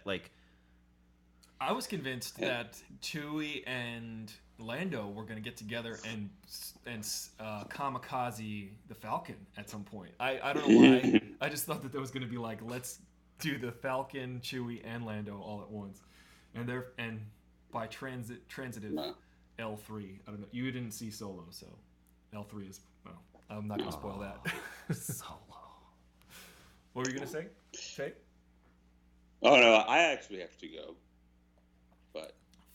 [SPEAKER 1] I was convinced that Chewie and Lando were going to get together and kamikaze the Falcon at some point. I don't know why. I just thought that there was going to be let's do the Falcon, Chewie, and Lando all at once, and by transitive L3. I don't know. You didn't see Solo, so L3 is... Well, I'm not going to spoil that.
[SPEAKER 2] Solo.
[SPEAKER 1] What were you gonna say? Tay?
[SPEAKER 3] Oh no, I actually have to go. But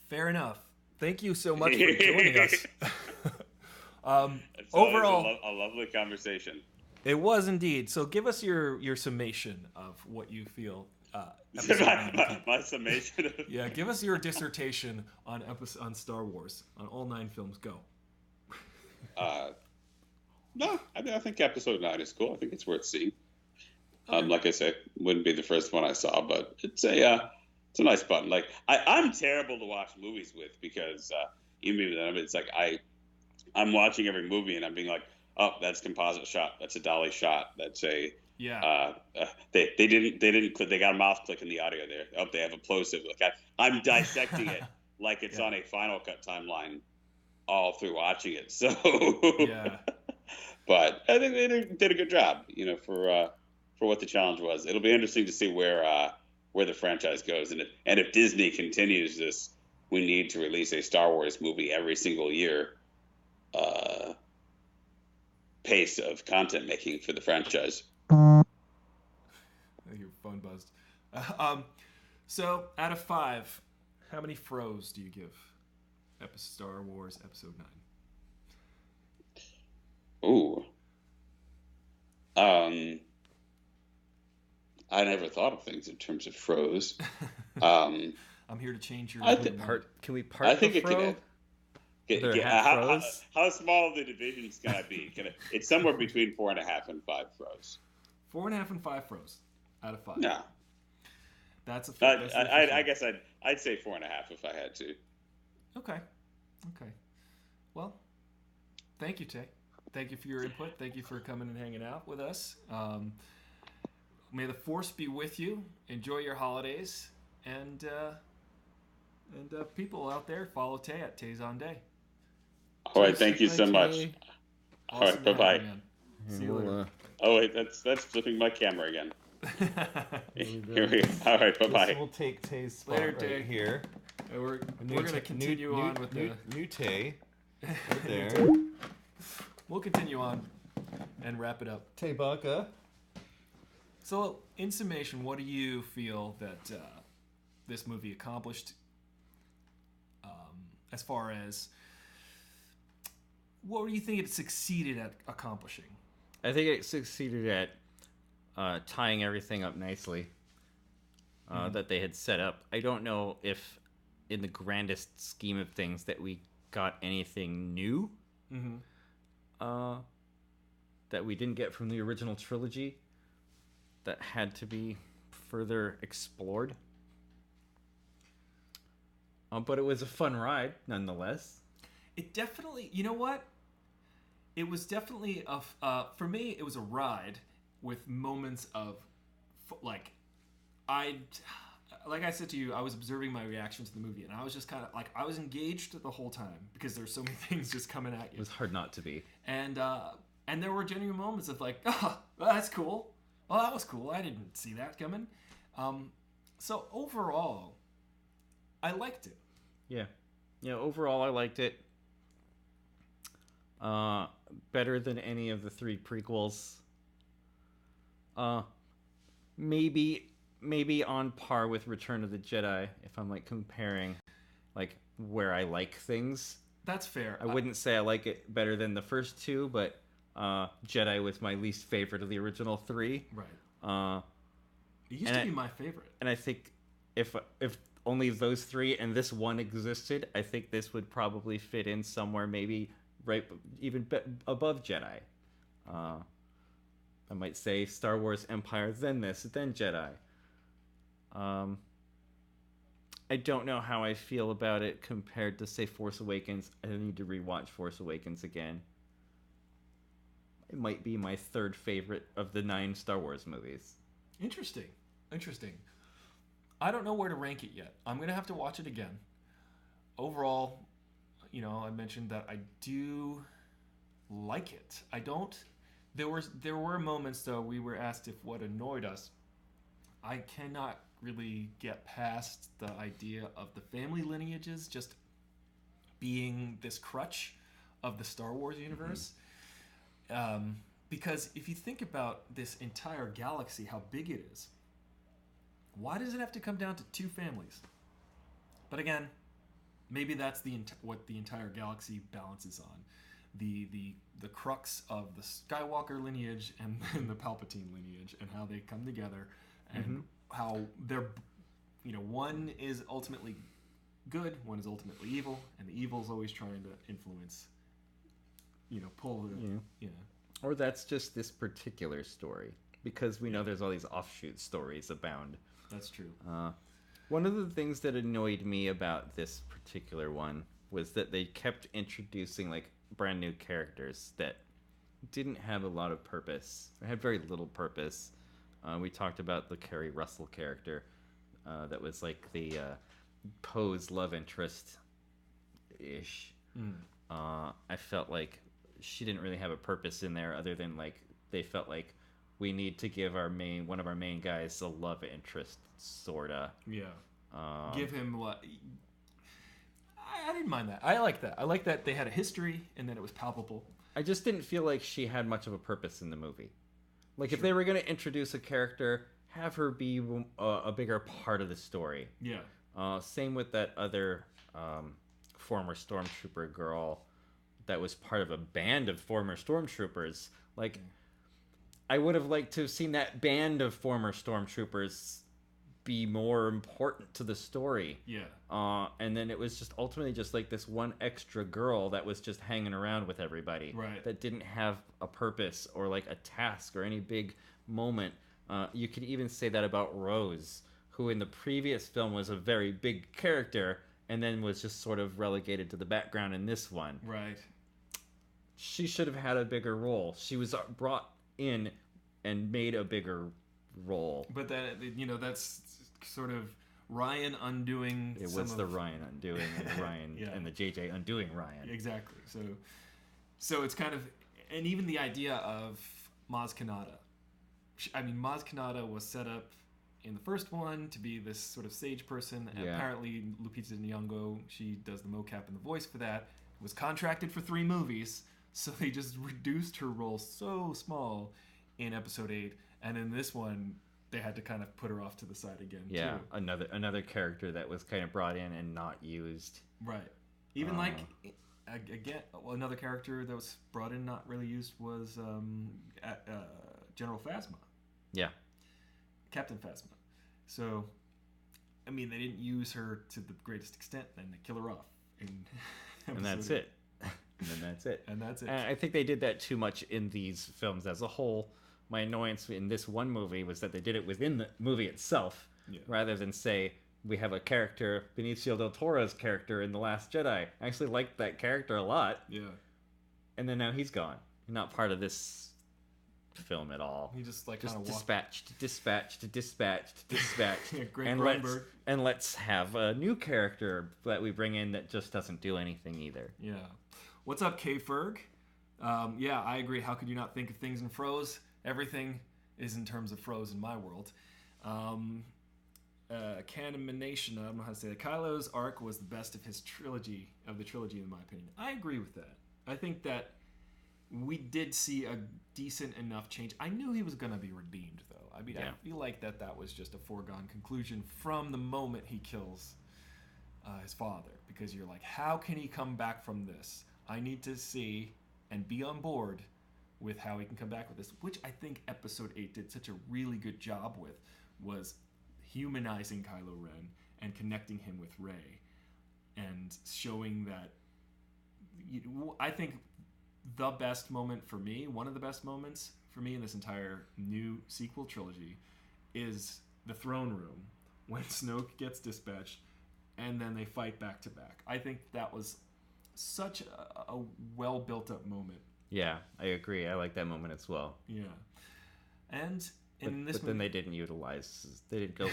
[SPEAKER 1] Fair enough. Thank you so much for joining us.
[SPEAKER 3] it's
[SPEAKER 1] Overall,
[SPEAKER 3] always a lovely conversation.
[SPEAKER 1] it was indeed. So give us your summation of what you feel. Episode 9
[SPEAKER 3] my summation.
[SPEAKER 1] Yeah, give us your dissertation on Star Wars on all 9 films. Go.
[SPEAKER 3] No, I mean I think episode 9 is cool. I think it's worth seeing.
[SPEAKER 1] Okay.
[SPEAKER 3] Like I said, wouldn't be the first one I saw, but it's a nice button. Like I'm terrible to watch movies with because even then it's like I'm watching every movie and I'm being like, oh, that's composite shot, that's a dolly shot, that's a they didn't click, they got a mouse click in the audio there. Oh, they have a plosive. Like I'm dissecting it like it's on a Final Cut timeline all through watching it. So
[SPEAKER 1] Yeah.
[SPEAKER 3] But I think they did a good job, for what the challenge was. It'll be interesting to see where the franchise goes, and if Disney continues this, we need to release a Star Wars movie every single year pace of content making for the franchise.
[SPEAKER 1] Your phone buzzed. So out of 5, how many froze do you give Star Wars Episode 9?
[SPEAKER 3] Ooh. I never thought of things in terms of froze.
[SPEAKER 1] I'm here to change your.
[SPEAKER 2] Can we part?
[SPEAKER 3] I think
[SPEAKER 2] the
[SPEAKER 3] it
[SPEAKER 2] fro?
[SPEAKER 3] how small the division's gotta be? It's somewhere between 4.5 and 5 froze.
[SPEAKER 1] 4.5 and 5 froze out of 5.
[SPEAKER 3] No,
[SPEAKER 1] that's a.
[SPEAKER 3] I guess I'd say 4.5 if I had to.
[SPEAKER 1] Okay. Well, thank you, Tay. Thank you for your input. Thank you for coming and hanging out with us. May the Force be with you. Enjoy your holidays, and people out there, follow Tay at Tay Zonday.
[SPEAKER 3] All right, thank you so much. All right, bye-bye.
[SPEAKER 1] See you later.
[SPEAKER 3] Oh wait, that's flipping my camera again. Here we go. All right, bye-bye.
[SPEAKER 2] We'll take Tay's spot
[SPEAKER 1] Later,
[SPEAKER 2] right
[SPEAKER 1] Tay.
[SPEAKER 2] here.
[SPEAKER 1] We're going to continue on with the
[SPEAKER 2] new Tay. Right there.
[SPEAKER 1] We'll continue on and wrap it up.
[SPEAKER 2] Tay Baka.
[SPEAKER 1] So, in summation, what do you feel that this movie accomplished? As far as what do you think it succeeded at accomplishing?
[SPEAKER 2] I think it succeeded at tying everything up nicely that they had set up. I don't know if, in the grandest scheme of things, that we got anything new that we didn't get from the original trilogy that had to be further explored. But it was a fun ride, nonetheless.
[SPEAKER 1] It definitely, you know what? It was definitely for me, it was a ride with moments of, like I said to you, I was observing my reaction to the movie, and I was just kind of like, I was engaged the whole time because there's so many things just coming at you.
[SPEAKER 2] It was hard not to be.
[SPEAKER 1] And there were genuine moments of like, oh, well, that's cool. Oh, that was cool. I didn't see that coming. So overall, I liked it.
[SPEAKER 2] Yeah, overall I liked it. Better than any of the 3 prequels. Maybe on par with Return of the Jedi if I'm like comparing like where I like things.
[SPEAKER 1] That's fair.
[SPEAKER 2] I wouldn't say I like it better than the first 2, but Jedi was my least favorite of the original 3.
[SPEAKER 1] Right. It used to be my favorite.
[SPEAKER 2] And I think if only those 3 and this one existed, I think this would probably fit in somewhere maybe right even above Jedi. I might say Star Wars Empire, then this, then Jedi. I don't know how I feel about it compared to, say, Force Awakens. I need to rewatch Force Awakens again. It might be my 3rd favorite of the 9 Star Wars movies.
[SPEAKER 1] Interesting. I don't know where to rank it yet. I'm going to have to watch it again. Overall, I mentioned that I do like it. I don't... There were moments, though, we were asked if what annoyed us. I cannot really get past the idea of the family lineages just being this crutch of the Star Wars universe. Because if you think about this entire galaxy, how big it is, why does it have to come down to 2 families? But again, maybe that's what the entire galaxy balances on. The crux of the Skywalker lineage and the Palpatine lineage, and how they come together, and how they're, one is ultimately good, one is ultimately evil, and the evil is always trying to influence, pull the,
[SPEAKER 2] Or that's just this particular story, because we know there's all these offshoot stories abound.
[SPEAKER 1] That's true.
[SPEAKER 2] One of the things that annoyed me about this particular one was that they kept introducing like brand new characters that didn't have a lot of purpose. They had very little purpose. We talked about the Kerry Russell character that was like the Poe's love interest ish. I felt like she didn't really have a purpose in there, other than like they felt like we need to give one of our main guys a love interest, sorta.
[SPEAKER 1] Yeah. Give him what. I didn't mind that. I like that. I like that they had a history and that it was palpable.
[SPEAKER 2] I just didn't feel like she had much of a purpose in the movie. Like, if they were going to introduce a character, have her be a bigger part of the story.
[SPEAKER 1] Yeah.
[SPEAKER 2] Same with that other former stormtrooper girl that was part of a band of former stormtroopers. Like, I would have liked to have seen that band of former stormtroopers be more important to the story.
[SPEAKER 1] Yeah.
[SPEAKER 2] And then it was just ultimately just like this one extra girl that was just hanging around with everybody.
[SPEAKER 1] Right.
[SPEAKER 2] That didn't have a purpose or like a task or any big moment. You could even say that about Rose, who in the previous film was a very big character and then was just sort of relegated to the background in this one.
[SPEAKER 1] Right.
[SPEAKER 2] She should have had a bigger role. She was brought in and made a bigger role.
[SPEAKER 1] But that, that's sort of Ryan undoing.
[SPEAKER 2] It was the Ryan undoing and Ryan
[SPEAKER 1] yeah.
[SPEAKER 2] and the JJ undoing Ryan.
[SPEAKER 1] Exactly. So it's kind of, and even the idea of Maz Kanata. I mean, Maz Kanata was set up in the first one to be this sort of sage person. And apparently, Lupita Nyong'o, she does the mocap and the voice for that, was contracted for 3 movies. So they just reduced her role so small in episode 8, and in this one they had to kind of put her off to the side again.
[SPEAKER 2] Yeah,
[SPEAKER 1] too.
[SPEAKER 2] another character that was kind of brought in and not used.
[SPEAKER 1] Right. Even again, another character that was brought in not really used was General Phasma.
[SPEAKER 2] Yeah.
[SPEAKER 1] Captain Phasma. So, I mean, they didn't use her to the greatest extent, and they kill her off.
[SPEAKER 2] And that's it. And then that's it.
[SPEAKER 1] And that's it.
[SPEAKER 2] And I think they did that too much in these films as a whole. My annoyance in this one movie was that they did it within the movie itself, rather than say, we have a character, Benicio del Toro's character in The Last Jedi. I actually liked that character a lot.
[SPEAKER 1] Yeah.
[SPEAKER 2] And then now he's gone. Not part of this film at all.
[SPEAKER 1] He just kind of
[SPEAKER 2] dispatched. And let's have a new character that we bring in that just doesn't do anything either.
[SPEAKER 1] Yeah. What's up, K-Ferg? Yeah, I agree. How could you not think of things in Froze? Everything is in terms of Froze in my world. Canomination, I don't know how to say that. Kylo's arc was the best of the trilogy, in my opinion. I agree with that. I think that we did see a decent enough change. I knew he was going to be redeemed, though. I mean, I feel like that was just a foregone conclusion from the moment he kills his father. Because you're like, how can he come back from this? I need to see and be on board with how he can come back with this, which I think Episode 8 did such a really good job with, was humanizing Kylo Ren and connecting him with Rey and showing that, I think the best moment for me, one of the best moments for me in this entire new sequel trilogy is the throne room when Snoke gets dispatched and then they fight back to back. I think that was such a well built up moment.
[SPEAKER 2] Yeah, I agree. I like that moment as well.
[SPEAKER 1] Yeah. And in this
[SPEAKER 2] but then they didn't didn't go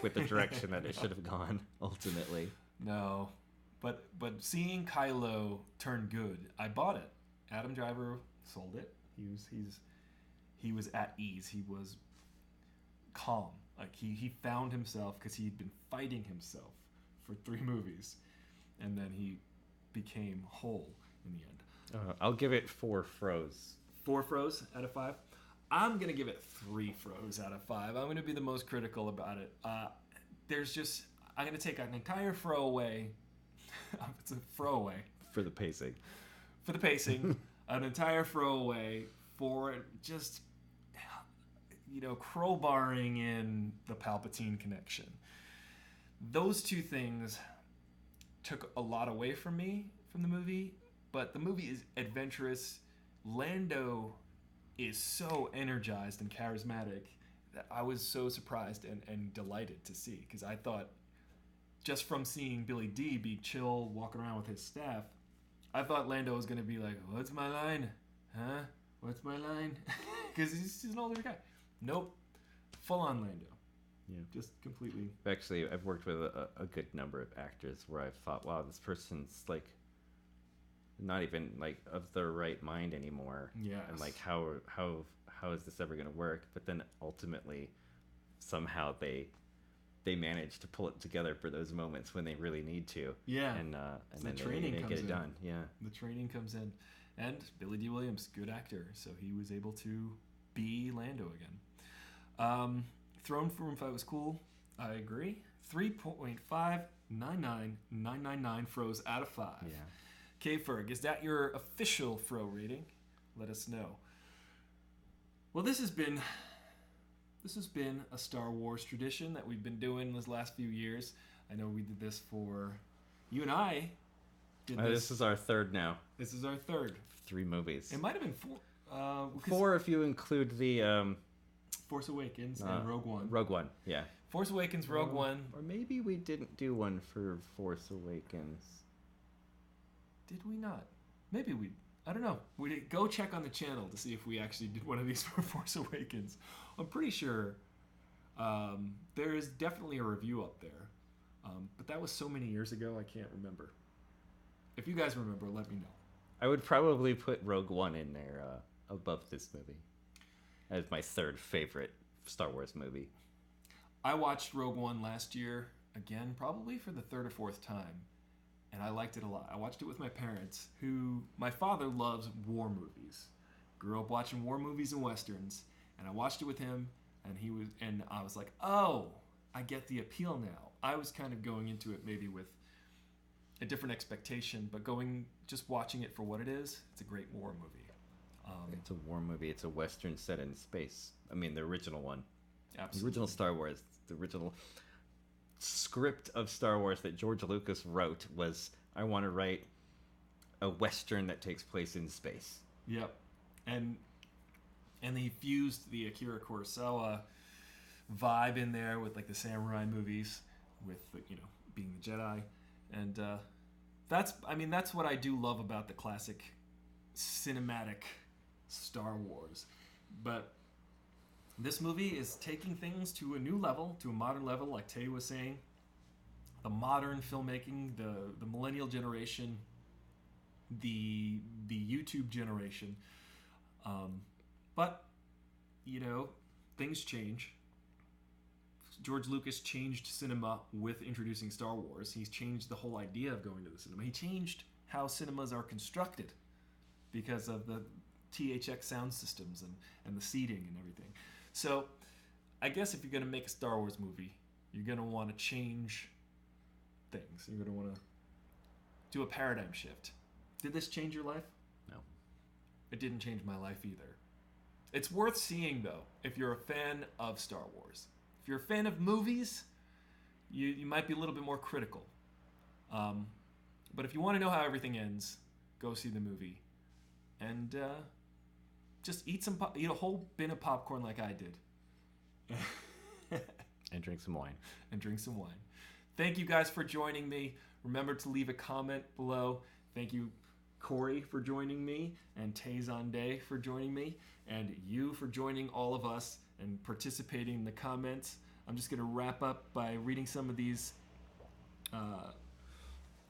[SPEAKER 2] with the direction that it should have gone ultimately.
[SPEAKER 1] No. But seeing Kylo turn good, I bought it. Adam Driver sold it. He was at ease. He was calm. Like he found himself because he'd been fighting himself for 3 movies, and then he became whole in the end.
[SPEAKER 2] I'll give it 4 Froze.
[SPEAKER 1] 4 froze out of 5. I'm going to give it 3 froze out of 5. I'm going to be the most critical about it. I'm going to take an entire throwaway. It's a throwaway.
[SPEAKER 2] For the pacing.
[SPEAKER 1] For the pacing. An entire throwaway for just, crowbarring in the Palpatine connection. Those 2 things took a lot away from me from the movie, but the movie is adventurous. Lando is so energized and charismatic that I was so surprised and delighted to see, because I thought, just from seeing Billy D be chill, walking around with his staff, I thought Lando was going to be like, what's my line? Huh? What's my line? Because he's an older guy. Nope. Full-on Lando.
[SPEAKER 2] Yeah.
[SPEAKER 1] Just completely.
[SPEAKER 2] Actually, I've worked with a good number of actors where I've thought, wow, this person's like not even like of their right mind anymore.
[SPEAKER 1] Yeah.
[SPEAKER 2] And like how is this ever going to work? But then ultimately, somehow they manage to pull it together for those moments when they really need to.
[SPEAKER 1] Yeah.
[SPEAKER 2] And
[SPEAKER 1] so
[SPEAKER 2] then
[SPEAKER 1] the training
[SPEAKER 2] they
[SPEAKER 1] comes
[SPEAKER 2] get it
[SPEAKER 1] in.
[SPEAKER 2] done. Yeah.
[SPEAKER 1] The training comes in, and Billy D. Williams, good actor, so he was able to be Lando again. Throne Room Fight was cool. I agree. 3.599999 froze out of 5.
[SPEAKER 2] Yeah.
[SPEAKER 1] K Ferg, is that your official fro rating? Let us know. Well, this has been a Star Wars tradition that we've been doing this last few years. I know we did this for you and I.
[SPEAKER 2] This is our 3rd now.
[SPEAKER 1] This is our 3rd.
[SPEAKER 2] 3 movies.
[SPEAKER 1] It might have been 4.
[SPEAKER 2] 4 if you include the
[SPEAKER 1] Force Awakens and Rogue One.
[SPEAKER 2] Rogue One, yeah.
[SPEAKER 1] Force Awakens, Rogue One.
[SPEAKER 2] Or maybe we didn't do one for Force Awakens.
[SPEAKER 1] Did we not? Maybe we. I don't know. Go check on the channel to see if we actually did one of these for Force Awakens. I'm pretty sure there is definitely a review up there. But that was so many years ago, I can't remember. If you guys remember, let me know.
[SPEAKER 2] I would probably put Rogue One in there above this movie as my 3rd favorite Star Wars movie.
[SPEAKER 1] I watched Rogue One last year, again, probably for the 3rd or 4th time. And I liked it a lot. I watched it with my parents, my father loves war movies. Grew up watching war movies and westerns, and I watched it with him, and I was like, oh, I get the appeal now. I was kind of going into it maybe with a different expectation, but just watching it for what it is, it's a great war movie.
[SPEAKER 2] It's a war movie. It's a western set in space. I mean, the original one.
[SPEAKER 1] Absolutely.
[SPEAKER 2] The original Star Wars. The original script of Star Wars that George Lucas wrote was, I want to write a western that takes place in space.
[SPEAKER 1] Yep. And he fused the Akira Kurosawa vibe in there with like the samurai movies, with being the Jedi, and that's what I do love about the classic cinematic Star Wars. But this movie is taking things to a new level, to a modern level, like Tay was saying. The modern filmmaking, the millennial generation, the YouTube generation. But things change. George Lucas changed cinema with introducing Star Wars. He's changed the whole idea of going to the cinema. He changed how cinemas are constructed because of the THX sound systems and the seating and everything. So I guess if you're going to make a Star Wars movie, you're going to want to change things. You're going to want to do a paradigm shift. Did this change your life?
[SPEAKER 2] No.
[SPEAKER 1] It didn't change my life either. It's worth seeing, though, if you're a fan of Star Wars. If you're a fan of movies, you might be a little bit more critical. But if you want to know how everything ends, go see the movie. And just eat a whole bin of popcorn like I did.
[SPEAKER 2] And drink some wine.
[SPEAKER 1] Thank you guys for joining me. Remember to leave a comment below. Thank you, Corey, for joining me, and Tay Zonday for joining me, and you for joining all of us and participating in the comments. I'm just going to wrap up by reading some of these.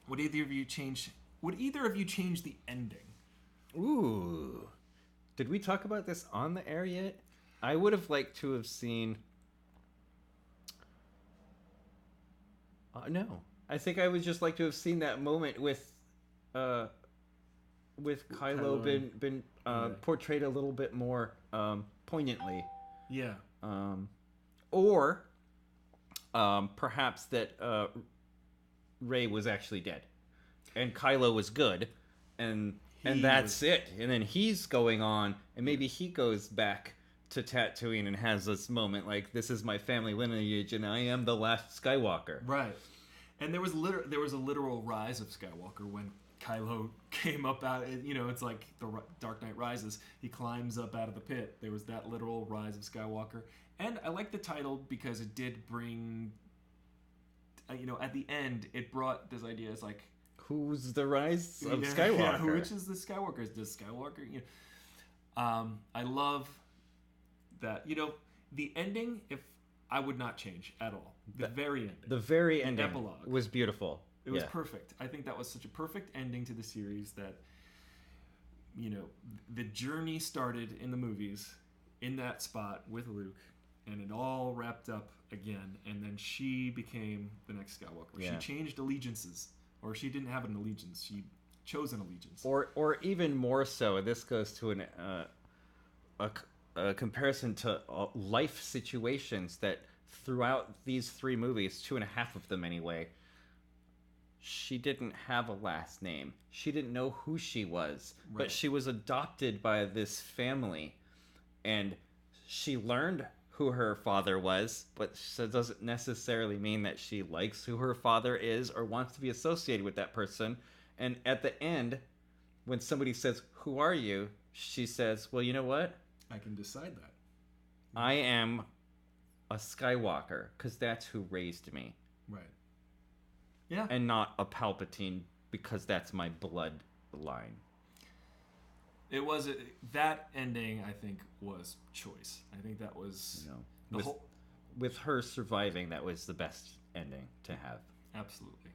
[SPEAKER 1] Would either of you change the ending?
[SPEAKER 2] Ooh. Did we talk about this on the air yet? I would have liked to have seen... no. I think I would just like to have seen that moment with with Kylo been portrayed a little bit more poignantly.
[SPEAKER 1] Yeah.
[SPEAKER 2] Or perhaps that Rey was actually dead, and Kylo was good, and that's it. And then he's going on, and maybe he goes back to Tatooine and has this moment like, this is my family lineage, and I am the last Skywalker.
[SPEAKER 1] Right. And there was a literal rise of Skywalker when Kylo came up out. It's like the Dark Knight Rises. He climbs up out of the pit. There was that literal rise of Skywalker. And I like the title because it did bring, at the end, it brought this idea as like,
[SPEAKER 2] who's the rise of Skywalker?
[SPEAKER 1] Yeah, which is the Skywalker? Does Skywalker, I love that, the ending, if I would not change at all. The very ending. Epilogue
[SPEAKER 2] was beautiful.
[SPEAKER 1] It was perfect. I think that was such a perfect ending to the series that, the journey started in the movies in that spot with Luke, and it all wrapped up again, and then she became the next Skywalker. Yeah. She changed allegiances, or she didn't have an allegiance. She chose an allegiance.
[SPEAKER 2] Or even more so, this goes to a comparison to life situations that throughout these 3 movies, 2.5 of them anyway, she didn't have a last name. She didn't know who she was, right. But she was adopted by this family, and she learned who her father was, but that doesn't necessarily mean that she likes who her father is or wants to be associated with that person. And at the end, when somebody says, "Who are you?" she says, "Well, you know what?
[SPEAKER 1] I can decide that.
[SPEAKER 2] I am a Skywalker, because that's who raised me."
[SPEAKER 1] Right. Yeah.
[SPEAKER 2] And not a Palpatine, because that's my bloodline.
[SPEAKER 1] It was that ending, I think, was choice. I think that was
[SPEAKER 2] with her surviving, that was the best ending to have.
[SPEAKER 1] Absolutely.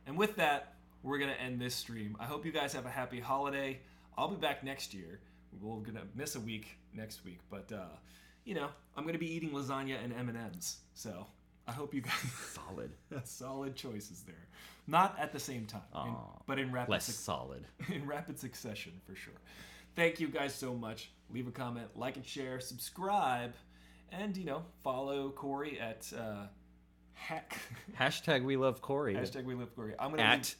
[SPEAKER 1] And with that, we're going to end this stream. I hope you guys have a happy holiday. I'll be back next year. We're going to miss a week next week, but I'm going to be eating lasagna and M&Ms. So I hope you guys solid choices there. Not at the same time, but in rapid in rapid succession for sure. Thank you guys so much. Leave a comment, like and share, subscribe, and follow Corey at
[SPEAKER 2] hashtag We Love Corey.
[SPEAKER 1] Hashtag We Love Corey. I'm gonna at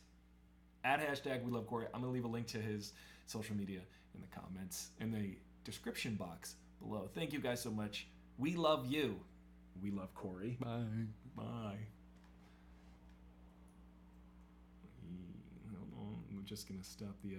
[SPEAKER 1] hashtag We Love Corey. I'm gonna leave a link to his social media in the comments in the description box below. Thank you guys so much. We love you. We love Corey.
[SPEAKER 2] Bye.
[SPEAKER 1] Bye. Hold on. I'm just gonna stop the